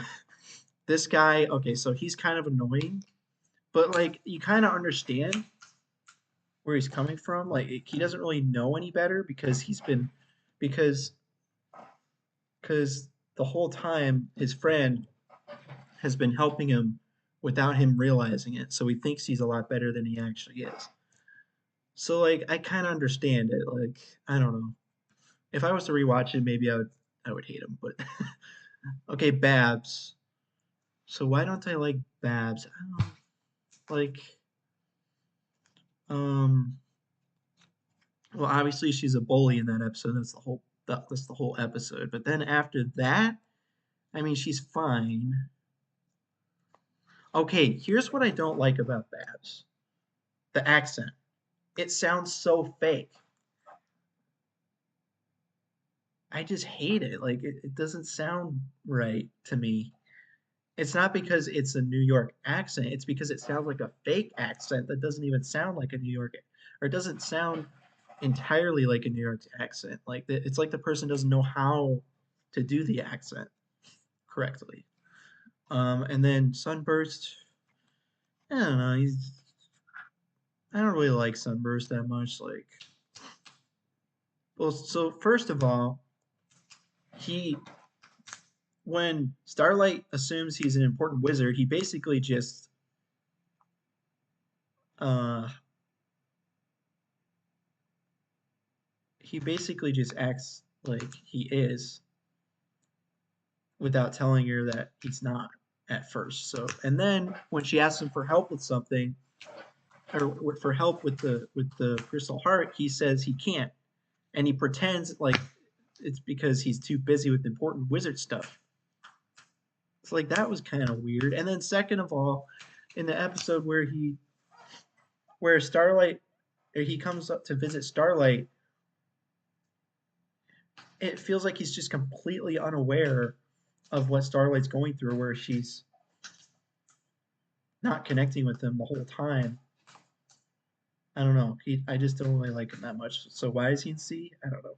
[SPEAKER 1] this guy, okay, so he's kind of annoying, but like you kind of understand where he's coming from. Like he doesn't really know any better because because because the whole time his friend has been helping him without him realizing it. So he thinks he's a lot better than he actually is. So like I kind of understand it. Like I don't know. If I was to rewatch it, maybe I would hate him. But okay, Babs. So why don't I like Babs? I don't know. Like um. Well, obviously she's a bully in that episode. That's the whole episode. But then after that, I mean, she's fine. Okay, here's what I don't like about Babs. The accent. It sounds so fake. I just hate it. Like it doesn't sound right to me. It's not because it's a New York accent. It's because it sounds like a fake accent that doesn't even sound like a New York, or it doesn't sound entirely like a New York accent. It's like the person doesn't know how to do the accent correctly. And then Sunburst, I don't know. I don't really like Sunburst that much. Like, well, so first of all, he when Starlight assumes he's an important wizard, uh he basically just acts like he is without telling her that he's not at first. So, and then when she asks him for help with something, or for help with the crystal heart, he says he can't, and he pretends like it's because he's too busy with important wizard stuff. So like that was kind of weird. And then second of all, in the episode where Starlight or he comes up to visit Starlight, it feels like he's just completely unaware of what Starlight's going through, where she's not connecting with him the whole time. I don't know. I just don't really like him that much. So why is he in C? I don't know.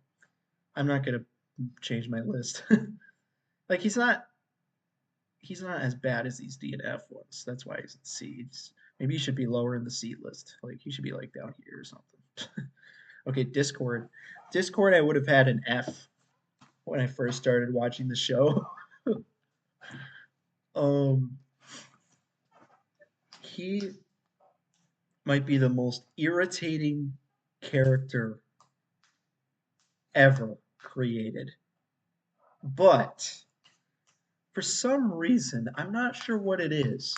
[SPEAKER 1] I'm not gonna change my list. Like he's not as bad as these D and F ones. That's why he's in C. Maybe he should be lower in the C list. Like he should be like down here or something. Okay, Discord. Discord I would have had an F when I first started watching the show. um he might be the most irritating character ever created. But for some reason, I'm not sure what it is.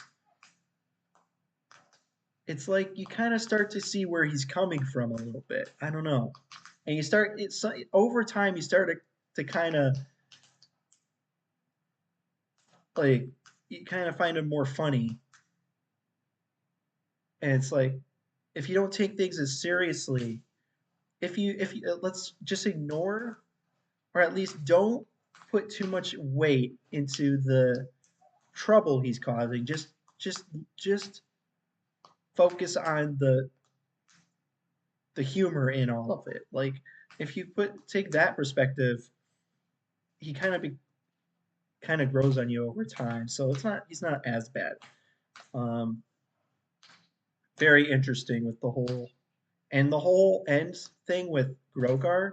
[SPEAKER 1] It's like you kind of start to see where he's coming from a little bit. I don't know. And it's over time, you start to kind of like, you kind of find him more funny. And it's like, if you don't take things as seriously, if you let's just ignore, or at least don't put too much weight into the trouble he's causing. Just just focus on the humor in all of it. Like if you take that perspective, he kind of grows on you over time. So he's not as bad. Um, very interesting with the whole end thing with Grogar.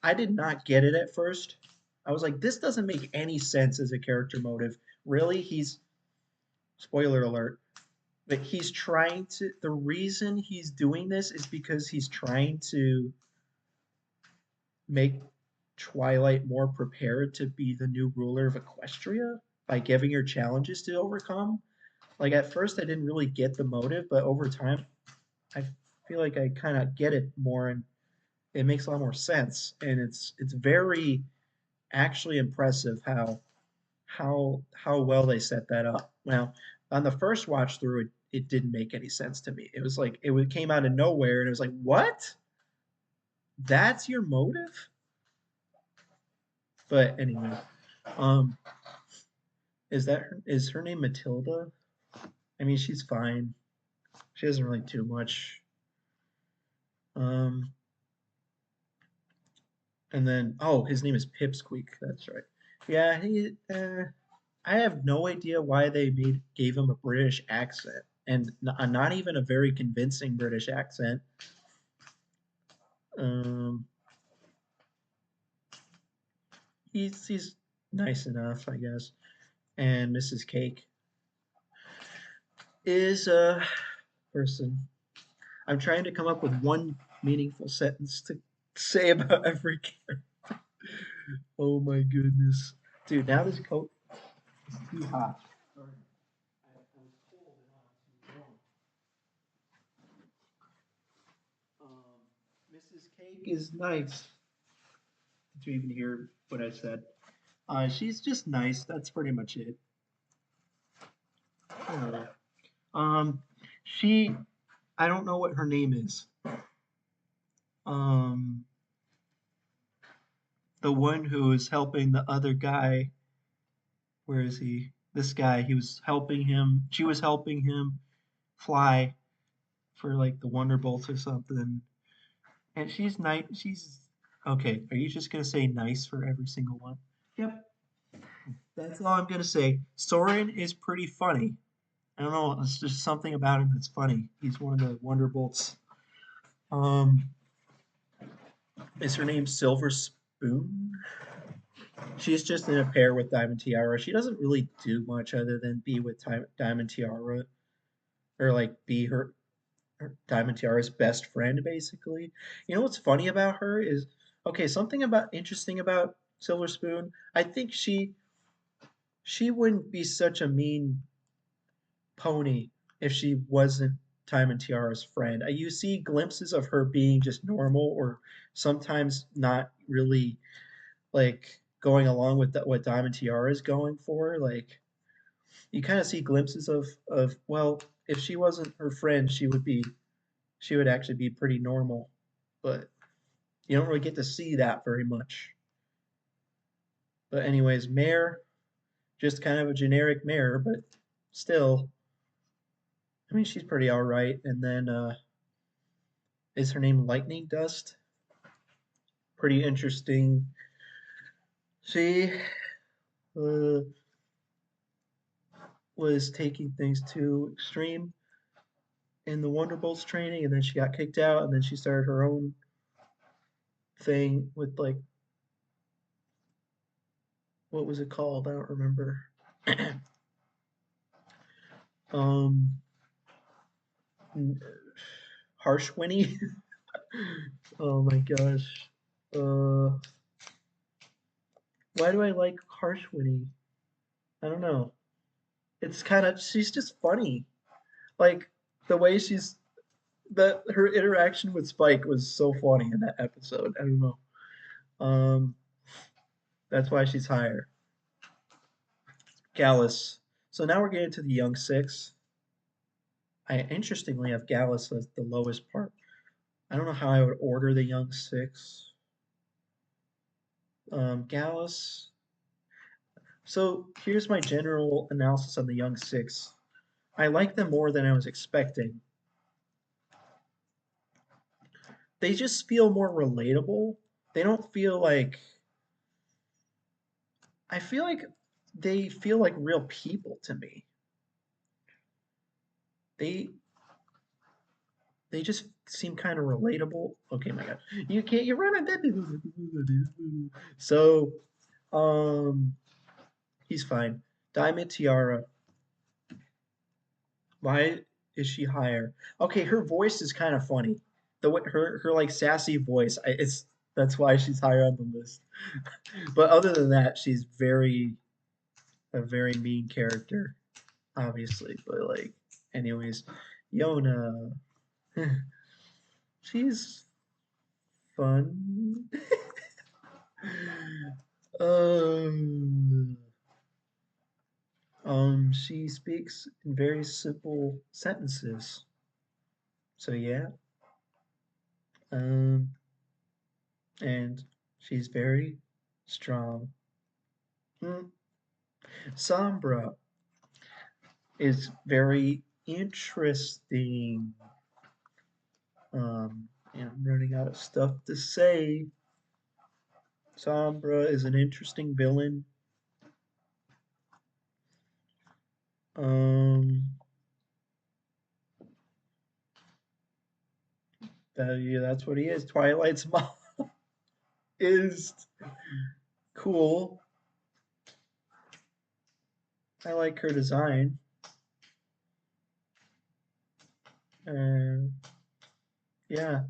[SPEAKER 1] I did not get it at first. I was like, this doesn't make any sense as a character motive. Really, he's spoiler alert. But he's trying to. The reason he's doing this is because he's trying to make Twilight more prepared to be the new ruler of Equestria by giving her challenges to overcome. Like at first, I didn't really get the motive, but over time, I feel like I kind of get it more, and it makes a lot more sense. And it's very actually impressive how well they set that up. Now, on the first watch through, it didn't make any sense to me. It was like came out of nowhere, and it was like, what? That's your motive? But anyway, um, is her name Matilda? I mean, she's fine. She doesn't really do much. Um, And then, oh, his name is Pipsqueak. That's right. Yeah, I have no idea why they gave him a British accent, and not even a very convincing British accent. Um, he's nice enough, I guess. And Mrs. Cake is a person. I'm trying to come up with one meaningful sentence to say about every character. Oh my goodness, dude! Now this coat is too hot. Sorry. I was cold and now it's too warm. Mrs. Cake is nice. Did you even hear what I said? She's just nice. That's pretty much it. Oh. Um, she, I don't know what her name is. Um, the one who is helping the other guy. Where is he? This guy. He was helping him. She was helping him fly for like the Wonderbolts or something. And she's nice. She's okay. Are you just gonna say nice for every single one? Yep. That's all I'm gonna say. Soren is pretty funny. I don't know. It's just something about him that's funny. He's one of the Wonderbolts. Um, is her name Silver Spoon? She's just in a pair with Diamond Tiara. She doesn't really do much other than be with Diamond Tiara, or like be her Diamond Tiara's best friend, basically. You know what's funny about her is okay. Something about interesting about Silver Spoon. I think she wouldn't be such a mean pony if she wasn't Time and Tiara's friend. You see glimpses of her being just normal or sometimes not really like going along with what Diamond Tiara is going for. Like you kind of see glimpses of well, if she wasn't her friend, she would actually be pretty normal. But you don't really get to see that very much. But anyways, Mare, just kind of a generic Mare, but still, I mean, she's pretty all right. And then is her name Lightning Dust? Pretty interesting. She uh, was taking things too extreme in the Wonderbolts training, and then she got kicked out, and then she started her own thing with like what was it called? I don't remember. um, Harsh Winnie. Oh my gosh. Uh, why do I like Harsh Winnie? I don't know. It's kind of she's just funny. Like the way she's that her interaction with Spike was so funny in that episode. I don't know. Um, that's why she's higher. Gallus. So now we're getting to the young six. I interestingly have Gallus as the lowest part. I don't know how I would order the young six. Gallus. So here's my general analysis on the young six. I like them more than I was expecting. They just feel more relatable. They don't feel like I feel like they feel like real people to me. They they just seem kind of relatable. Okay, my God, you can't. You're running that. So, um, he's fine. Diamond Tiara. Why is she higher? Okay, her voice is kind of funny. Her like sassy voice. It's that's why she's higher on the list. But other than that, she's a very mean character, obviously. But like, anyways, Yona, she's fun. um, she speaks in very simple sentences. So yeah, um, and she's very strong. Mm. Sombra is very interesting. I'm running out of stuff to say. Sombra is an interesting villain. Um, yeah, that's what he is. Twilight's mom is cool. I like her design. And yeah,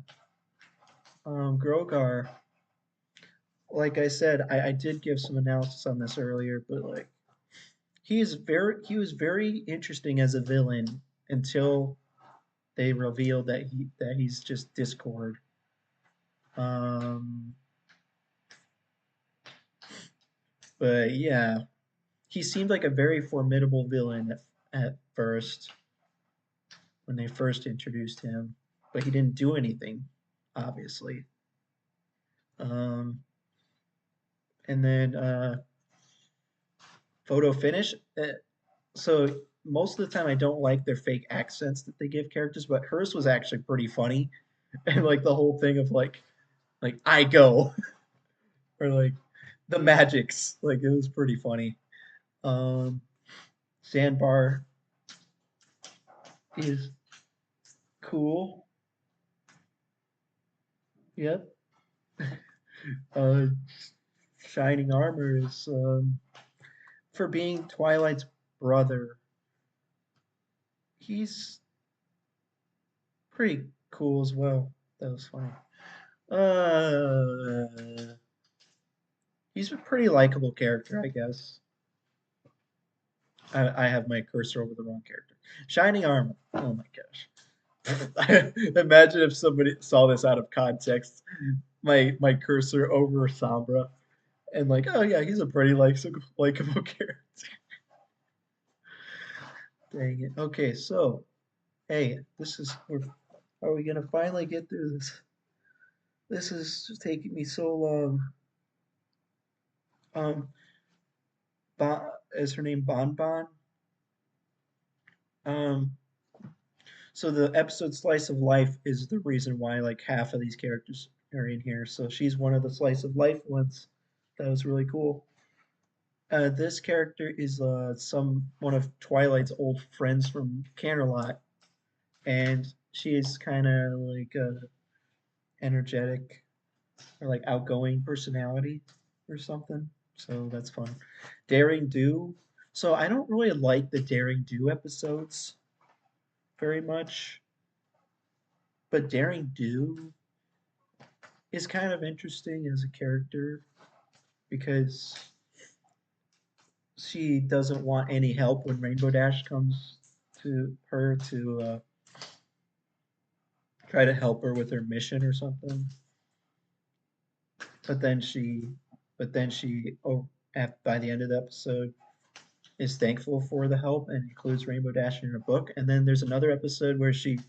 [SPEAKER 1] Grogar. Like I said, I did give some analysis on this earlier, but like he was very interesting as a villain until they revealed that he's just Discord. Um, but yeah, he seemed like a very formidable villain at first when they first introduced him, but he didn't do anything, obviously. Um, and then photo finish. So most of the time, I don't like their fake accents that they give characters, but hers was actually pretty funny, and like the whole thing of like I go or like the magics, like it was pretty funny. Um, Sandbar is cool. Yep. Uh, Shining Armor is for being Twilight's brother. He's pretty cool as well. That was funny. Uh, he's a pretty likable character, I guess. I have my cursor over the wrong character. Shining Armor. Oh my gosh. Imagine if somebody saw this out of context. My cursor over Sombra and like, oh yeah, he's a pretty likable character. Dang it. Okay, so hey, are we gonna finally get through this? This is just taking me so long. Um, is her name Bon Bon? Um, so the episode Slice of Life is the reason why like half of these characters are in here. So she's one of the Slice of Life ones. That was really cool. This character is some one of Twilight's old friends from Canterlot, and she is kind of like a energetic or like outgoing personality or something. So that's fun. Daring Do. So I don't really like the Daring Do episodes very much, but Daring Do is kind of interesting as a character because she doesn't want any help when Rainbow Dash comes to her to try to help her with her mission or something. But then she, but then she, by the end of the episode, is thankful for the help and includes Rainbow Dash in her book. And then there's another episode where she's.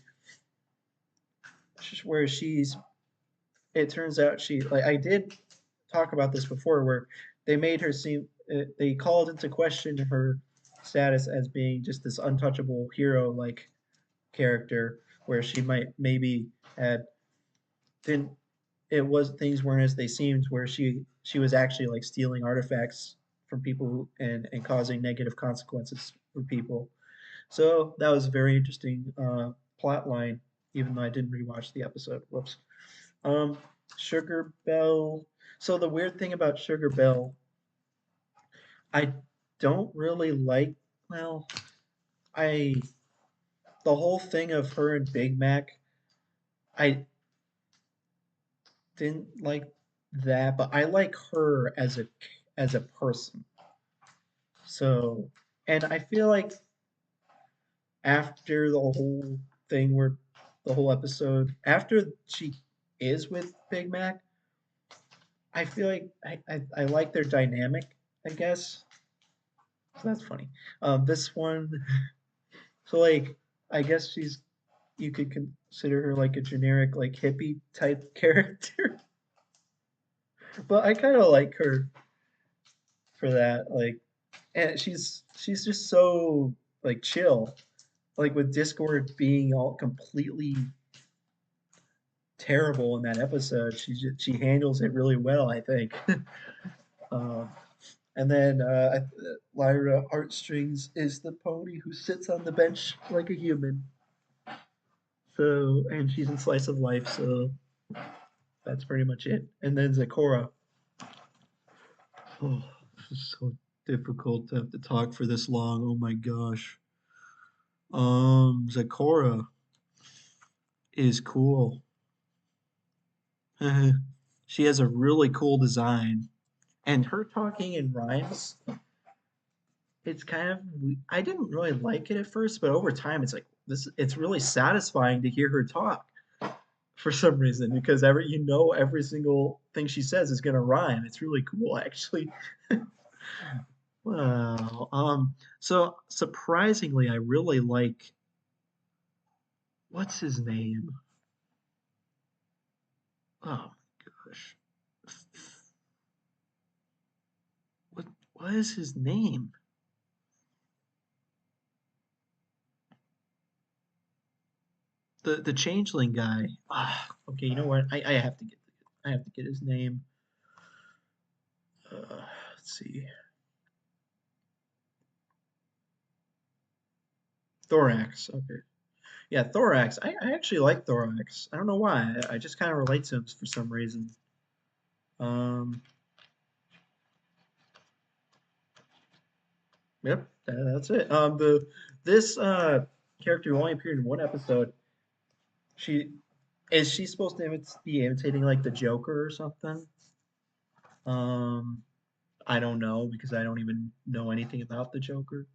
[SPEAKER 1] It turns out she like I did talk about this before, where they made her seem they called into question her status as being just this untouchable hero like character, where she might maybe had didn't it was things weren't as they seemed, where she was actually like stealing artifacts from people and causing negative consequences for people. So that was a very interesting plot line, even though I didn't rewatch the episode. Whoops. Um, Sugar Bell. So the weird thing about Sugar Bell, I don't really like. Well, I the whole thing of her and Big Mac, I didn't like that, but I like her as a person. So, and I feel like after the whole thing where the whole episode after she is with Big Mac, I feel like I like their dynamic, I guess. So that's funny. This one, so like I guess you could consider her like a generic like hippie type character, but I kind of like her for that. Like, and she's just so like chill. Like with Discord being all completely terrible in that episode. She handles it really well, I think. Um, and then Lyra Heartstrings is the pony who sits on the bench like a human. So, and she's in Slice of Life, so that's pretty much it. And then Zakora. Oh, this is so difficult to have to talk for this long. Oh my gosh. Zakora is cool. She has a really cool design, and her talking in rhymes, it's kind of I didn't really like it at first, but over time it's like this it's really satisfying to hear her talk for some reason because every single thing she says is going to rhyme. It's really cool actually. Wow. So surprisingly I really like what's his name? Oh my gosh. What what is his name? The changeling guy. Ah, okay, you know what? I have to get his name. Let's see. Thorax. Okay. Yeah, Thorax. I actually like Thorax. I don't know why. I just kind of relate to him for some reason. Um, yep, that's it. The this character who only appeared in one episode. She is she supposed to be imitating like the Joker or something? Um, I don't know because I don't even know anything about the Joker.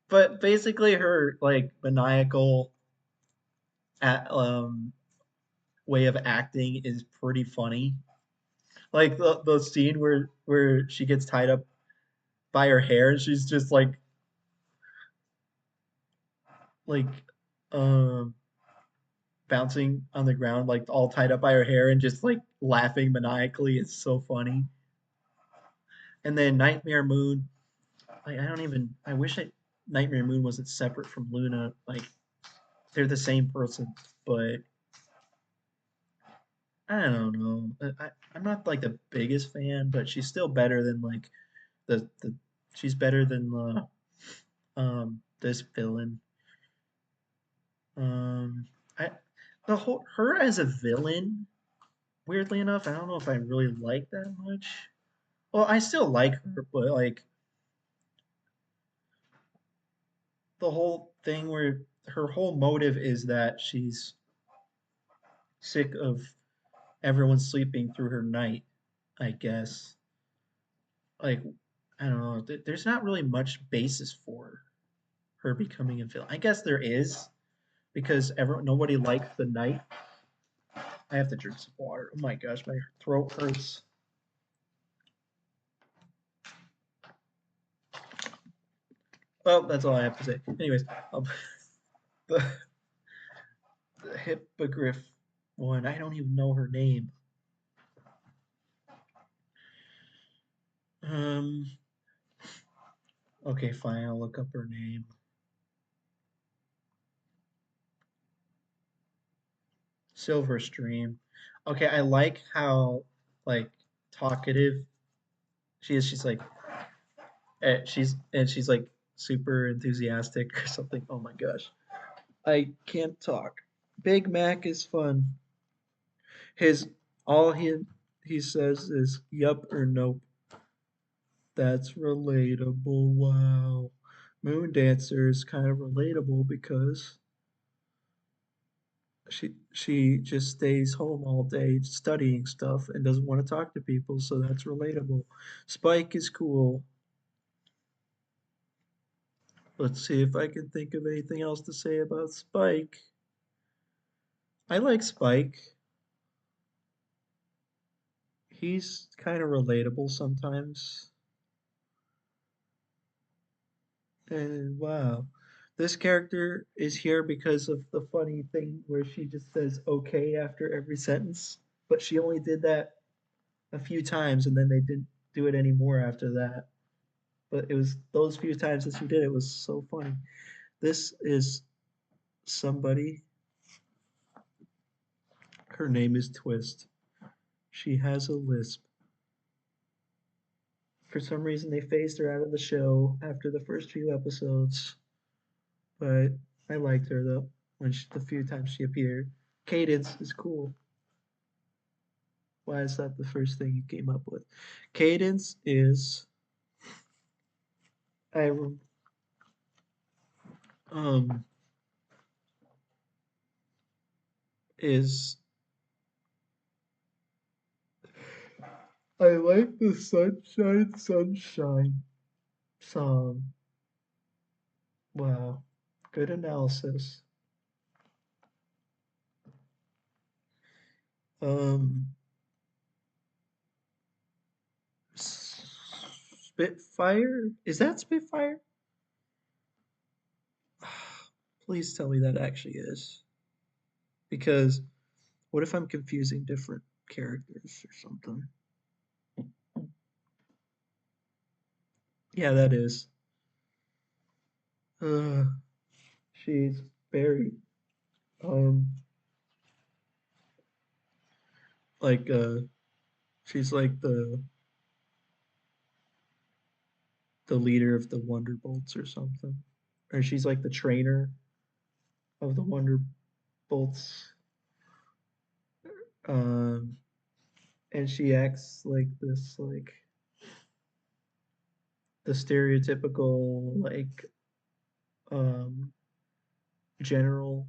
[SPEAKER 1] But basically, her like maniacal um way of acting is pretty funny. Like the scene where she gets tied up by her hair and she's just like um bouncing on the ground like all tied up by her hair and just like laughing maniacally. It's so funny. And then Nightmare Moon, like I don't even I wish Nightmare Moon wasn't separate from Luna. Like they're the same person, but I don't know. I'm not like the biggest fan, but she's still better than like the she's better than this villain. Um, I the whole her as a villain, weirdly enough, I don't know if I really like that much. Well, I still like her, but like the whole thing where her whole motive is that she's sick of everyone sleeping through her night, I guess. Like I don't know, there's not really much basis for her becoming a villain. I guess there is because everyone nobody likes the night. I have to drink some water. Oh my gosh, my throat hurts. Well, that's all I have to say. Anyways, um, the, the hippogriff one, I don't even know her name. Um, okay, fine, I'll look up her name. Silverstream. Okay, I like how like talkative she is. She's like super enthusiastic or something. Oh my gosh, I can't talk. Big Mac is fun. His all he says is yup or nope. That's relatable. Wow. Moon Dancer is kind of relatable because she just stays home all day studying stuff and doesn't want to talk to people, so that's relatable. Spike is cool. Let's see if I can think of anything else to say about Spike. I like Spike. He's kind of relatable sometimes. And wow. This character is here because of the funny thing where she just says okay after every sentence, but she only did that a few times and then they didn't do it anymore after that. But it was those few times that she did it was so funny. This is somebody Her name is Twist. She has a lisp. For some reason, they phased her out of the show after the first few episodes, but I liked her though the few times she appeared. Cadence is cool. Why is that the first thing you came up with? Cadence is I um is I like the Sunshine Sunshine song. Wow, good analysis. Um, Spitfire? Is that Spitfire? Please tell me that actually is. Because what if I'm confusing different characters or something? Yeah, that is. Uh, she's very um like she's like the leader of the Wonderbolts or something. Or she's like the trainer of the Wonderbolts. Um and she acts like this like the stereotypical like um general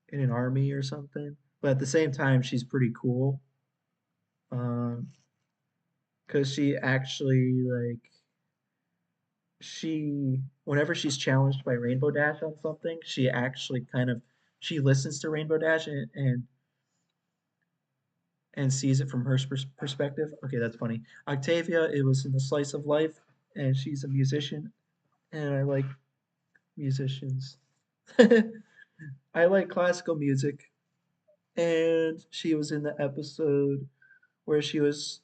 [SPEAKER 1] in an army or something. But at the same time she's pretty cool. Um because she actually like she whenever she's challenged by Rainbow Dash on something, she actually kind of she listens to Rainbow Dash and sees it from her perspective. Okay, that's funny. Octavia, it was in the slice of life, and she's a musician, and I like musicians. I like classical music, and she was in the episode where she was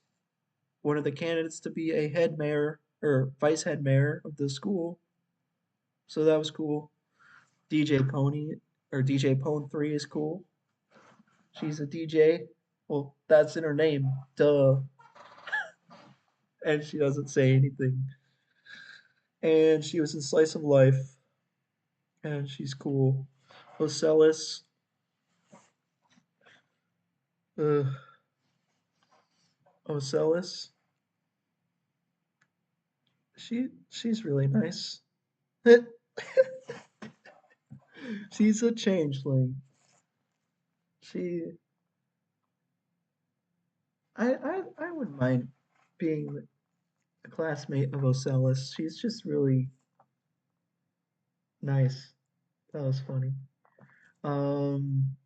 [SPEAKER 1] one of the candidates to be a head mayor or vice head mayor of the school. So that was cool. DJ Pony or DJ Pone 3 is cool. She's a DJ. Well, that's in her name. Duh. And she doesn't say anything. And she was in Slice of Life, and she's cool. Ocellus, uh, Ocellus, she's really nice. She's a changeling. She, I wouldn't mind being a classmate of Ocellus. She's just really nice. That was funny. Um,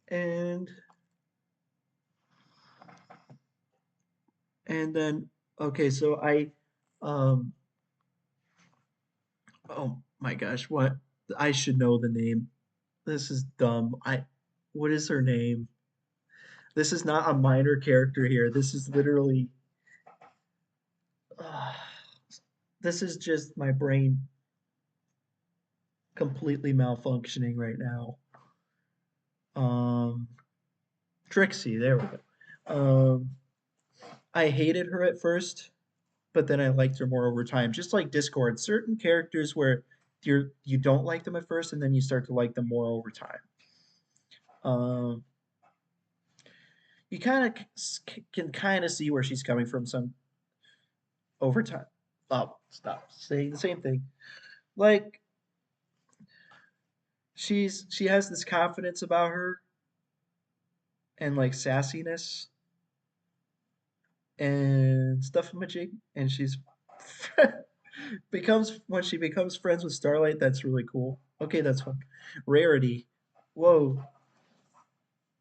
[SPEAKER 1] and and then okay, so um, oh my gosh, what? I should know the name. This is dumb. What is her name? This is not a minor character here. This is literally, uh, this is just my brain completely malfunctioning right now. Um, Trixie, there we go. I hated her at first, but then I liked her more over time. Just like Discord, certain characters where you don't like them at first, and then you start to like them more over time. Um, you kind of can kind of see where she's coming from some over time. Oh, stop saying the same thing. Like she has this confidence about her and like sassiness and stuff imaging, and she's becomes when she becomes friends with Starlight. That's really cool. Okay, that's fun. Rarity. Whoa,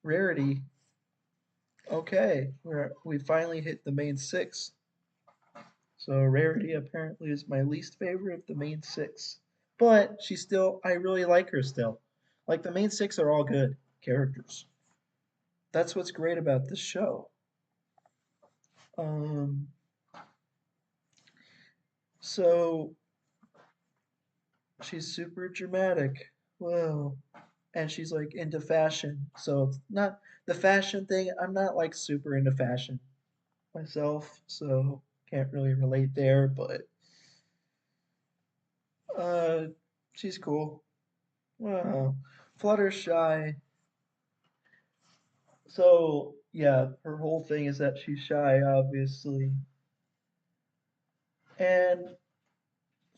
[SPEAKER 1] Rarity. Okay, we finally hit the main six. So Rarity apparently is my least favorite of the main six. But she's still, I really like her still. Like the main six are all good characters. That's what's great about this show. Um, so she's super dramatic. Wow. and she's like into fashion. So it's not the fashion thing. I'm not like super into fashion myself, so can't really relate there, but uh she's cool. Wow. Fluttershy. So yeah, her whole thing is that she's shy, obviously. And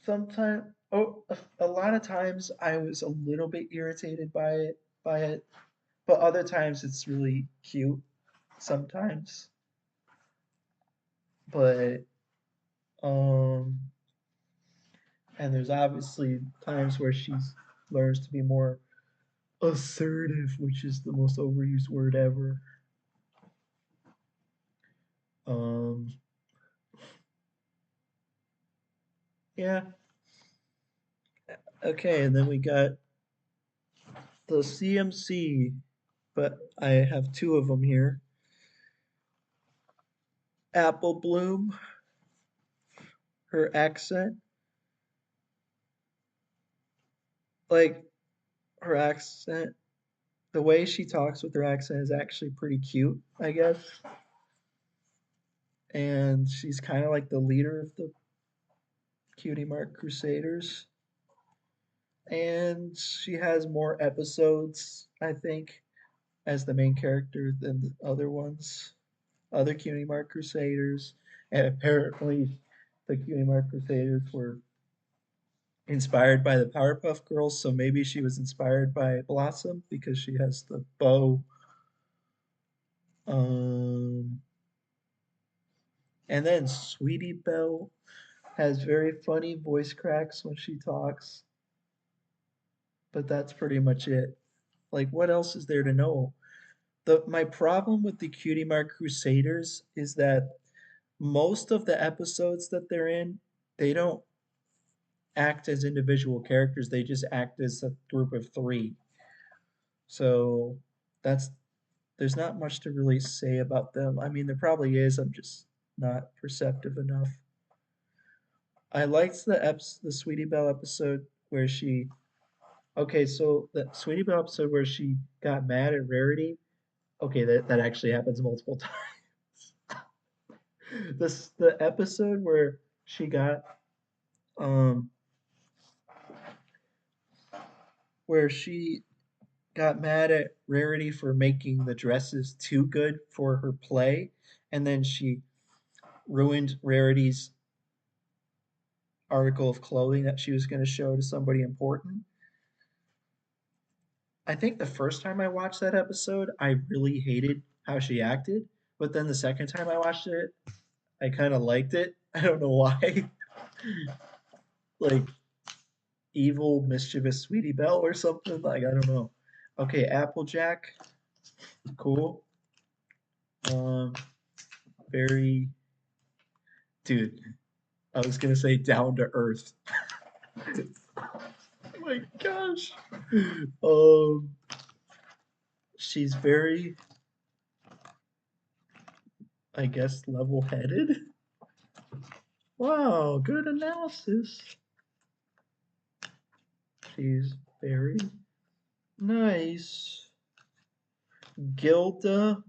[SPEAKER 1] sometimes a lot of times I was a little bit irritated by it, but other times it's really cute sometimes. But um and there's obviously times where she learns to be more assertive, which is the most overused word ever. Um yeah, okay, and then we got the CMC, but I have two of them here. Apple Bloom, her accent, like her accent, the way she talks with her accent is actually pretty cute, I guess. And she's kind of like the leader of the Cutie Mark Crusaders. And she has more episodes, I think, as the main character than the other ones, other Cutie Mark Crusaders. And apparently, the Cutie Mark Crusaders were inspired by the Powerpuff Girls, so maybe she was inspired by Blossom because she has the bow. Um, and then Sweetie Belle has very funny voice cracks when she talks, but that's pretty much it. Like, what else is there to know? My problem with the Cutie Mark Crusaders is that most of the episodes that they're in, they don't act as individual characters. They just act as a group of three. So that's there's not much to really say about them. I mean, there probably is. I'm just not perceptive enough. I liked the Sweetie Belle episode where she okay, so the Sweetie Belle episode where she got mad at Rarity. Okay, that actually happens multiple times. The episode where she got um where she got mad at Rarity for making the dresses too good for her play, and then she ruined Rarity's article of clothing that she was going to show to somebody important. I think the first time I watched that episode, I really hated how she acted, but then the second time I watched it, I kind of liked it. I don't know why. Like evil, mischievous Sweetie Belle or something. Like, I don't know. Okay, Applejack, cool. Um, very, dude. I was gonna say down to earth. Oh my gosh. Um, she's very, I guess, level-headed. Wow, good analysis. She's very nice. Gilda,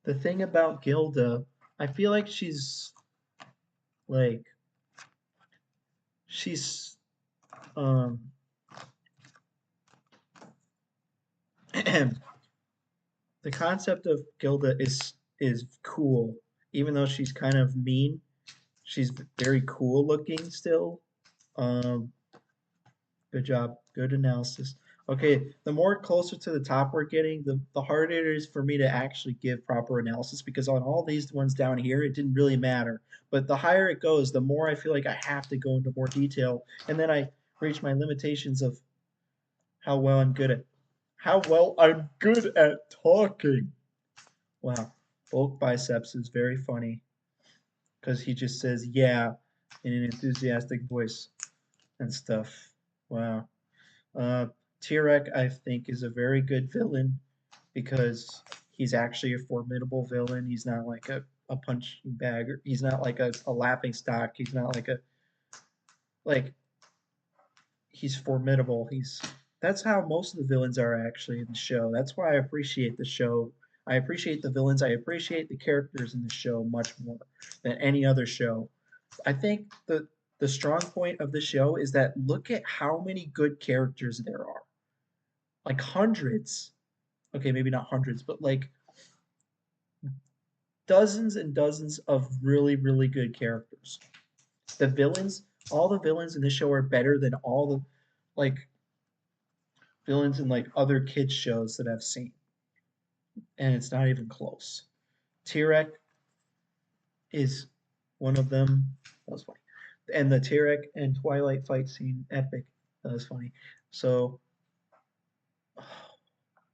[SPEAKER 1] the thing about Gilda, I feel like like she's um the concept of Gilda is cool, even though she's kind of mean. She's very cool looking still. Um, Good job. Good analysis. Okay, the more closer to the top we're getting, the harder it is for me to actually give proper analysis because on all these ones down here, it didn't really matter. But the higher it goes, the more I feel like I have to go into more detail, and then I reach my limitations of how well I'm good at talking. Wow, bulk biceps is very funny because he just says yeah in an enthusiastic voice and stuff. Wow. Uh, Tirek, I think, is a very good villain because he's actually a formidable villain. He's not like a punching bag. He's not like a laughing stock. He's not like a like he's formidable. That's how most of the villains are actually in the show. That's why I appreciate the show. I appreciate the villains. I appreciate the characters in the show much more than any other show. I think the strong point of the show is that look at how many good characters there are. Like hundreds. Okay, maybe not hundreds, but like dozens and dozens of really, really good characters. The villains, all the villains in this show are better than all the like villains in like other kids shows that I've seen, and it's not even close. Tirek is one of them. That was funny, and the Tirek and Twilight fight scene, epic. That was funny. So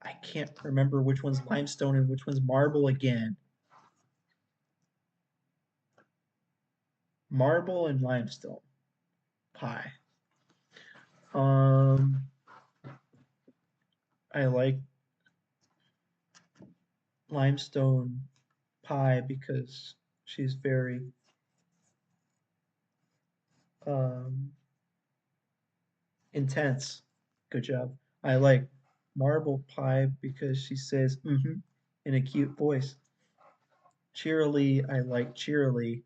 [SPEAKER 1] I can't remember which one's limestone and which one's marble again. Marble and limestone pie. Um, I like limestone pie because she's very um, intense. Good job. I like marble pie because she says mm-hmm in a cute voice. Cheerily, I like Cheerily.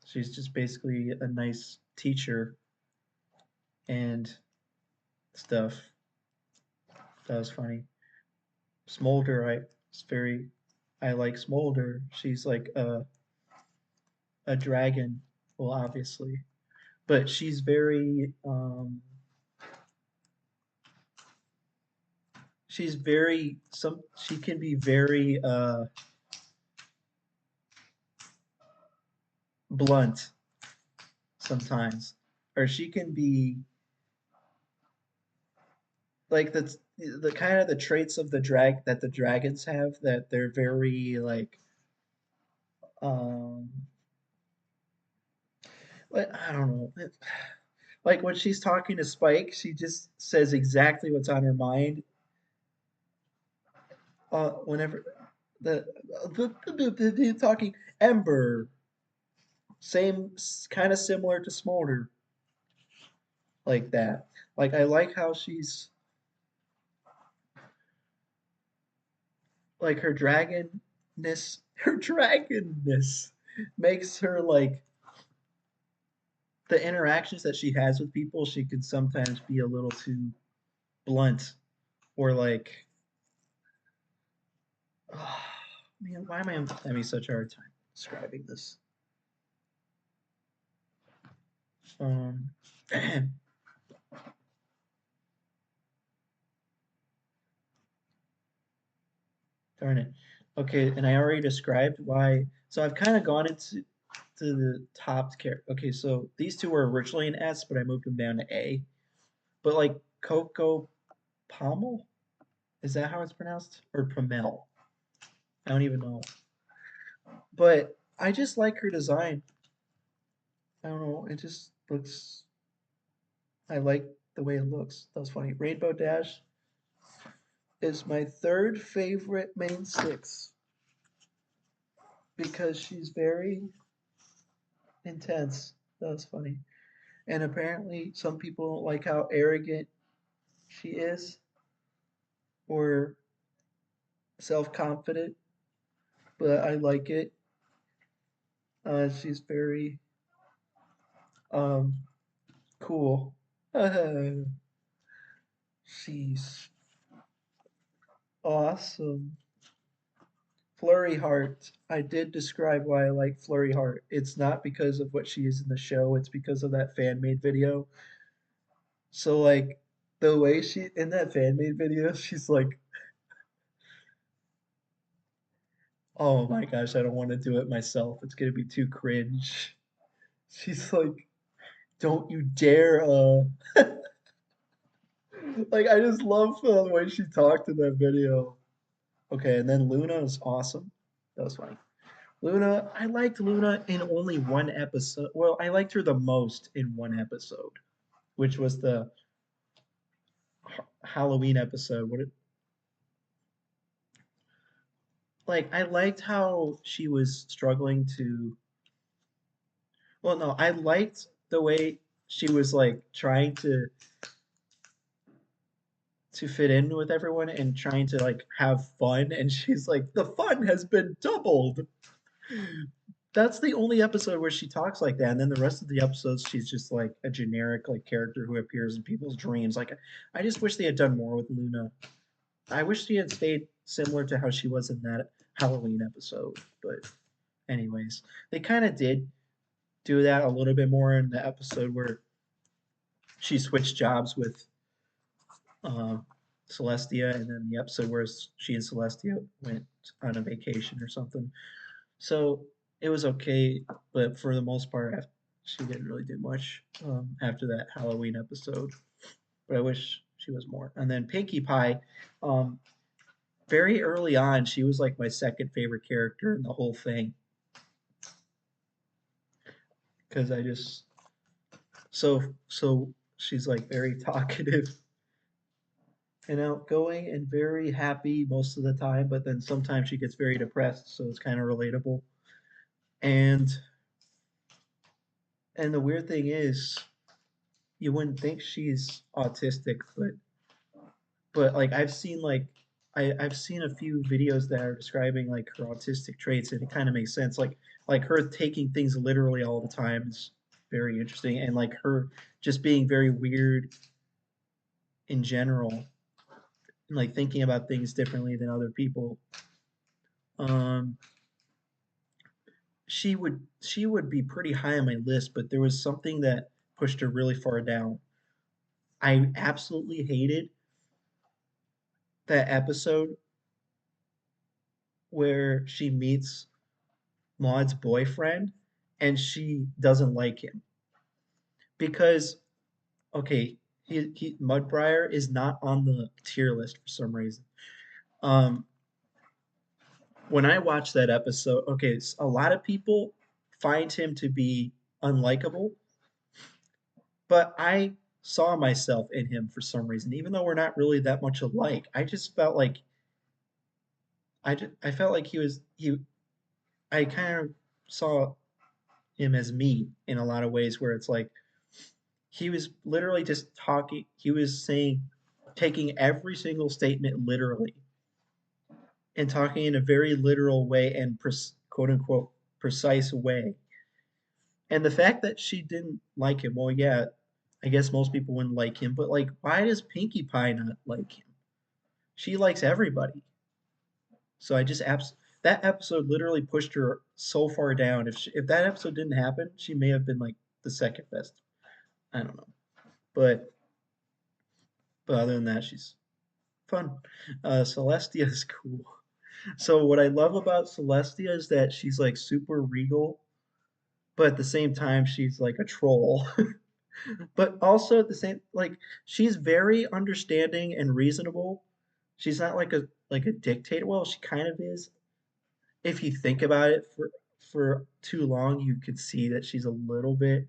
[SPEAKER 1] She's just basically a nice teacher and stuff. That was funny. Smolder, it's very I like Smolder. She's like a dragon, well obviously. But she's very she's very some she can be very blunt sometimes. Or she can be like the kind of the traits of the drag that the dragons have that they're very like um I don't know. Like when she's talking to Spike, she just says exactly what's on her mind. Whenever the talking Ember, same kind of similar to Smolder, like that. Like I like how she's like her dragonness makes her like the interactions that she has with people. She can sometimes be a little too blunt or like, oh, man, why am I having such a hard time describing this? Um, darn it. Okay, and I already described why. So I've kind of gone into the top character. Okay, so these two were originally an S, but I moved them down to A. But like Coco Pommel, is that how it's pronounced? Or Pomel? I don't even know. But I just like her design. I don't know. It just looks. I like the way it looks. That was funny. Rainbow Dash is my third favorite main six because she's very intense. That was funny. And apparently, some people don't like how arrogant she is or self confident, but I like it. She's very um, cool. She's awesome. Flurry Heart. I did describe why I like Flurry Heart. It's not because of what she is in the show, it's because of that fan made video. So, like, the way she, in that fan made video, she's like, oh my gosh, I don't want to do it myself. It's gonna be too cringe. She's like, don't you dare, like, I just love the way she talked in that video. Okay, and then Luna is awesome. That was funny. Luna, I liked Luna in only one episode. Well, I liked her the most in one episode, which was the Halloween episode. Like I liked how she was struggling to. Well, no, I liked the way she was like trying to to fit in with everyone and trying to like have fun, and she's like, the fun has been doubled. That's the only episode where she talks like that, and then the rest of the episodes she's just like a generic like character who appears in people's dreams. Like I just wish they had done more with Luna. I wish she had stayed similar to how she was in that Halloween episode. But anyways, they kind of did do that a little bit more in the episode where she switched jobs with uh, Celestia, and then the episode where she and Celestia went on a vacation or something. So it was okay, but for the most part, she didn't really do much after that Halloween episode. But I wish she was more. And then Pinkie Pie, um, very early on, she was like my second favorite character in the whole thing because I just so she's like very talkative and outgoing and very happy most of the time, but then sometimes she gets very depressed, so it's kind of relatable. And and the weird thing is, you wouldn't think she's autistic, but like I've seen a few videos that are describing like her autistic traits, and it kind of makes sense. Like her taking things literally all the time is very interesting, and like her just being very weird in general, and like thinking about things differently than other people. Um, she would be pretty high on my list, but there was something that pushed her really far down. I absolutely hated that episode where she meets Maud's boyfriend and she doesn't like him because okay, he Mudbriar is not on the tier list for some reason. Um, when I watched that episode, okay, a lot of people find him to be unlikable, but I saw myself in him for some reason, even though we're not really that much alike. I just felt like I felt like he I kind of saw him as me in a lot of ways where it's like he was literally just talking, he was saying, taking every single statement literally and talking in a very literal way and quote unquote precise way. And the fact that she didn't like him, well, yeah, I guess most people wouldn't like him, but like, why does Pinkie Pie not like him? She likes everybody. So I just that episode literally pushed her so far down. If that episode didn't happen, she may have been like the second best. I don't know, but other than that, she's fun. Celestia is cool. So what I love about Celestia is that she's like super regal, but at the same time she's like a troll. But also at the same like she's very understanding and reasonable. She's not like a dictator. Well, she kind of is. If you think about it for too long, you could see that she's a little bit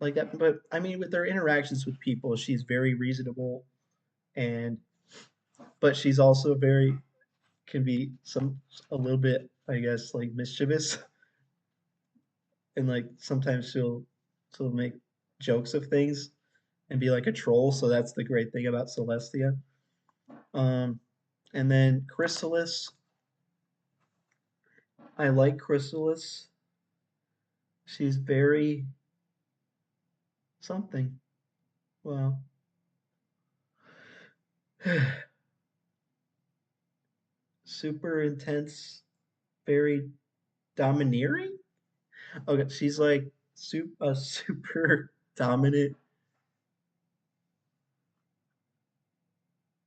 [SPEAKER 1] like that. But I mean, with her interactions with people, she's very reasonable and but she's also very can be a little bit, I guess, like mischievous and like sometimes she'll make jokes of things and be like a troll. So that's the great thing about Celestia. Um, and then Chrysalis, I like Chrysalis. She's very something. Well, super intense, very domineering. Okay, she's like a super dominant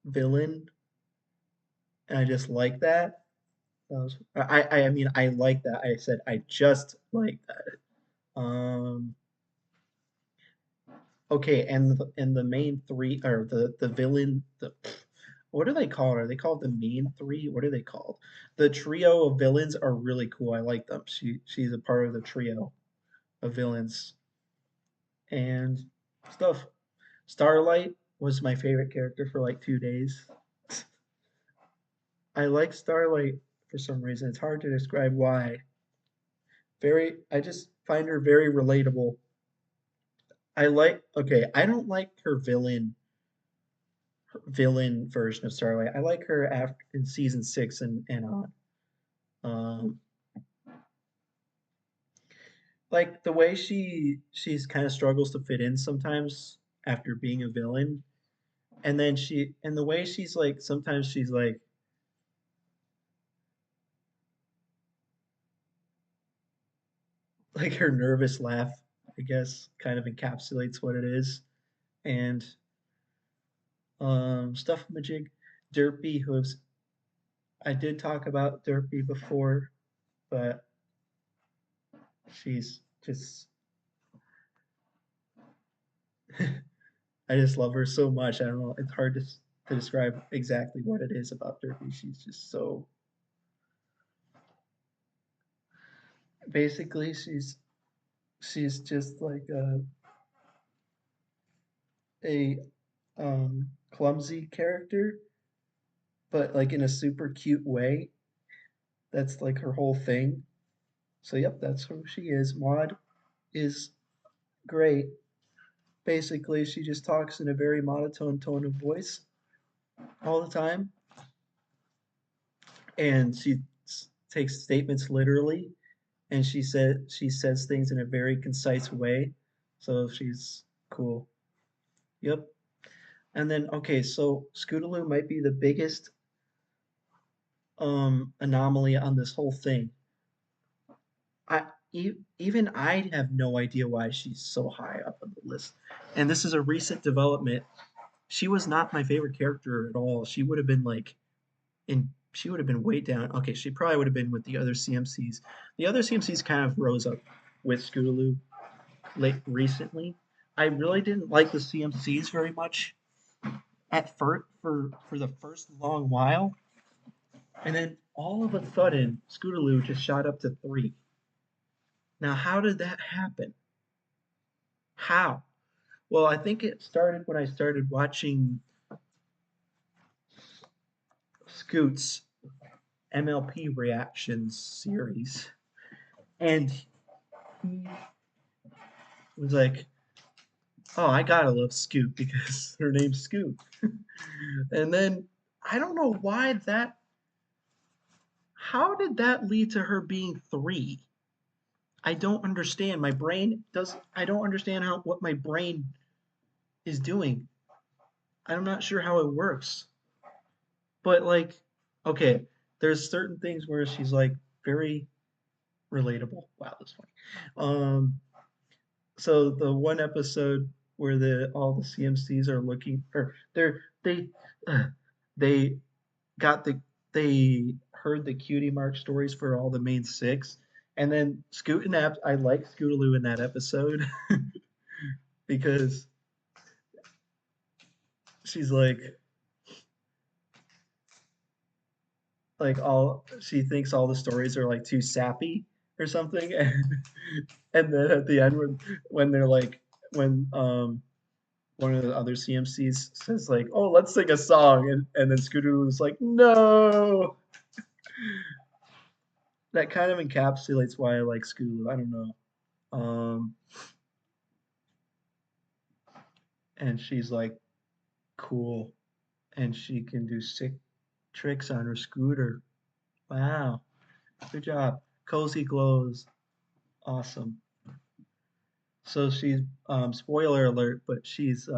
[SPEAKER 1] villain, and I just like that. I mean I like that. I said I just like that. Okay, and the main three or the villain what are they called? Are they called the main three? What are they called? The trio of villains are really cool. I like them. She's a part of the trio of villains and stuff. Starlight was my favorite character for like 2 days. I like Starlight for some reason. It's hard to describe why. I just find her very relatable. I don't like her villain villain version of Starlight. I like her after in season 6 and on. Um, like the way she's kind of struggles to fit in sometimes after being a villain, and then and the way she's like sometimes she's like her nervous laugh, I guess, kind of encapsulates what it is. And stuff Majig, Derpy Hooves. I did talk about Derpy before, but she's just I just love her so much. I don't know. It's hard to describe exactly what it is about Derpy. She's just so basically she's just like a clumsy character, but like in a super cute way. That's like her whole thing. So yep, that's who she is. Maud is great. Basically, she just talks in a very monotone tone of voice all the time, and takes statements literally, and she says things in a very concise way. So she's cool. Yep. And then okay, so Scootaloo might be the biggest anomaly on this whole thing. I even I have no idea why she's so high up on the list. And this is a recent development. She was not my favorite character at all. She would have been like she would have been way down. Okay, she probably would have been with the other CMCs. The other CMCs kind of rose up with Scootaloo late recently. I really didn't like the CMCs very much at first for the first long while, and then all of a sudden Scootaloo just shot up to 3. Now, how did that happen? How? Well, I think it started when I started watching Scoot's MLP reactions series, and he was like, "Oh, I gotta love Scoot because her name's Scoot." And then I don't know why that. How did that lead to her being 3? I don't understand. My brain does. I don't understand how what my brain is doing. I'm not sure how it works. But like, okay, there's certain things where she's like very relatable. Wow, that's funny. So the one episode where all the CMCs are looking, or uh, they got they heard the cutie mark stories for all the main 6, and then Scoot and Abs. I like Scootaloo in that episode because she's like all she thinks all the stories are like too sappy or something, and then at the end when they're like when one of the other CMCs says like, "Oh, let's sing a song," and then Scootaloo's like, "No." That kind of encapsulates why I like Scootaloo. I don't know. Um, and she's like cool, and she can do sick tricks on her scooter. Wow, good job. Cozy glows, awesome. So she's spoiler alert, but she's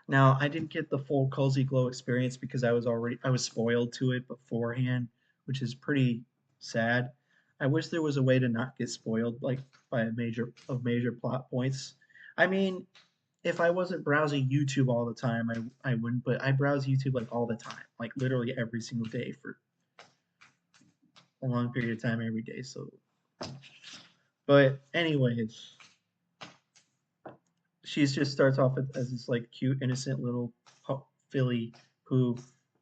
[SPEAKER 1] now I didn't get the full Cozy Glow experience because I was spoiled to it beforehand, which is pretty sad. I wish there was a way to not get spoiled like by major plot points. I mean, if I wasn't browsing YouTube all the time, I wouldn't, but I browse YouTube like all the time, like literally every single day for a long period of time every day. So, but anyways, she just starts off as this like cute, innocent little filly who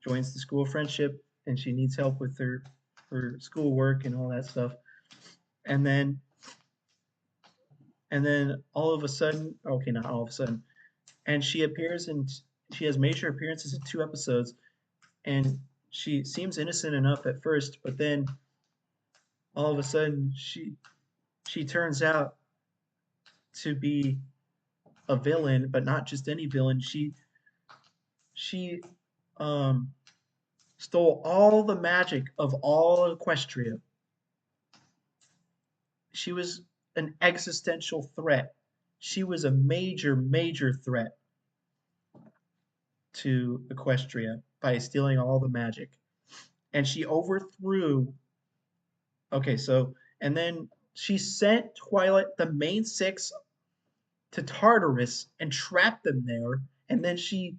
[SPEAKER 1] joins the school friendship, and she needs help with her schoolwork and all that stuff. And then all of a sudden, okay, not all of a sudden, and she has major appearances in 2 episodes, and she seems innocent enough at first, but then all of a sudden she turns out to be a villain, but not just any villain. she um, stole all the magic of all Equestria. She was an existential threat. She was a major, major threat to Equestria by stealing all the magic. And she overthrew. Okay, so, and then she sent Twilight, the main six, to Tartarus and trapped them there. And then she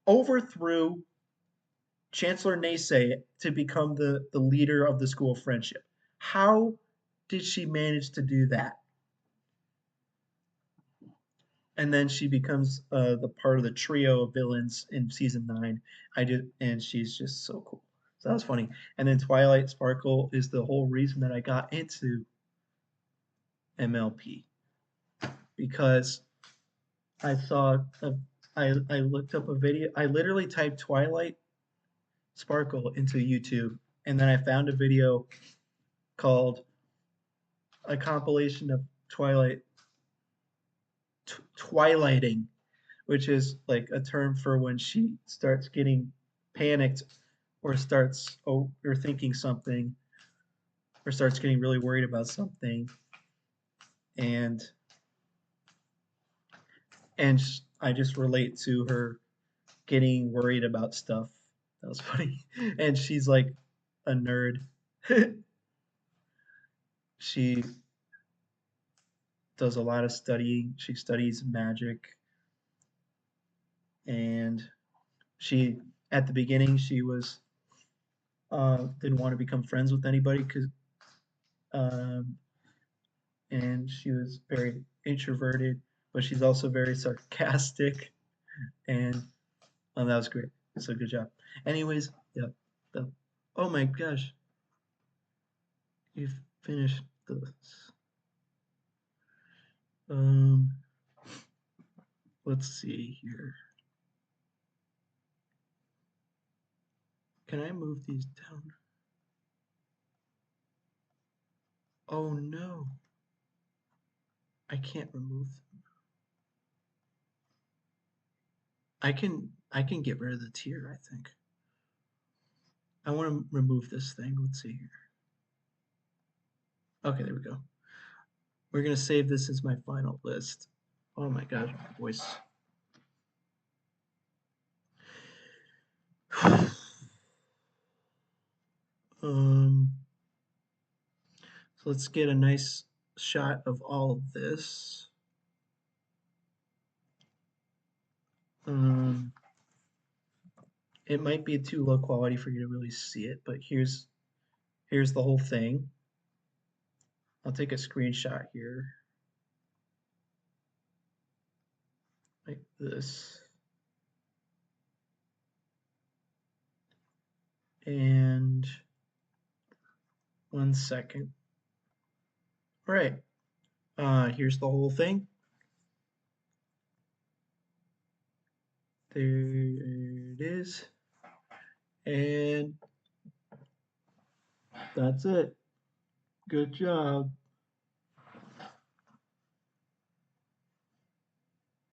[SPEAKER 1] overthrew Chancellor Naysay to become the leader of the School of Friendship. How did she manage to do that? And then she becomes the part of the trio of villains in season 9. And she's just so cool. So that was funny. And then Twilight Sparkle is the whole reason that I got into MLP because I saw a, I looked up a video. I literally typed Twilight Sparkle into YouTube, and then I found a video called a compilation of Twilighting, which is like a term for when she starts getting panicked or starts or thinking something or starts getting really worried about something and I just relate to her getting worried about stuff. That was funny. And she's like a nerd. She does a lot of studying. She studies magic and she at the beginning she was didn't want to become friends with anybody because um, and she was very introverted, but she's also very sarcastic and that was great. So good job. Anyways, yeah. The, oh my gosh, you've finished this. Um, let's see here. Can I move these down? Oh no, I can't remove them. I can get rid of the tier, I think. I want to remove this thing. Let's see here. Okay, there we go. We're gonna save this as my final list. Oh my gosh, my voice. um, so let's get a nice shot of all of this. Um, it might be too low quality for you to really see it, but here's the whole thing. I'll take a screenshot here, like this. And 1 second. All right, here's the whole thing. There it is. And that's it. Good job.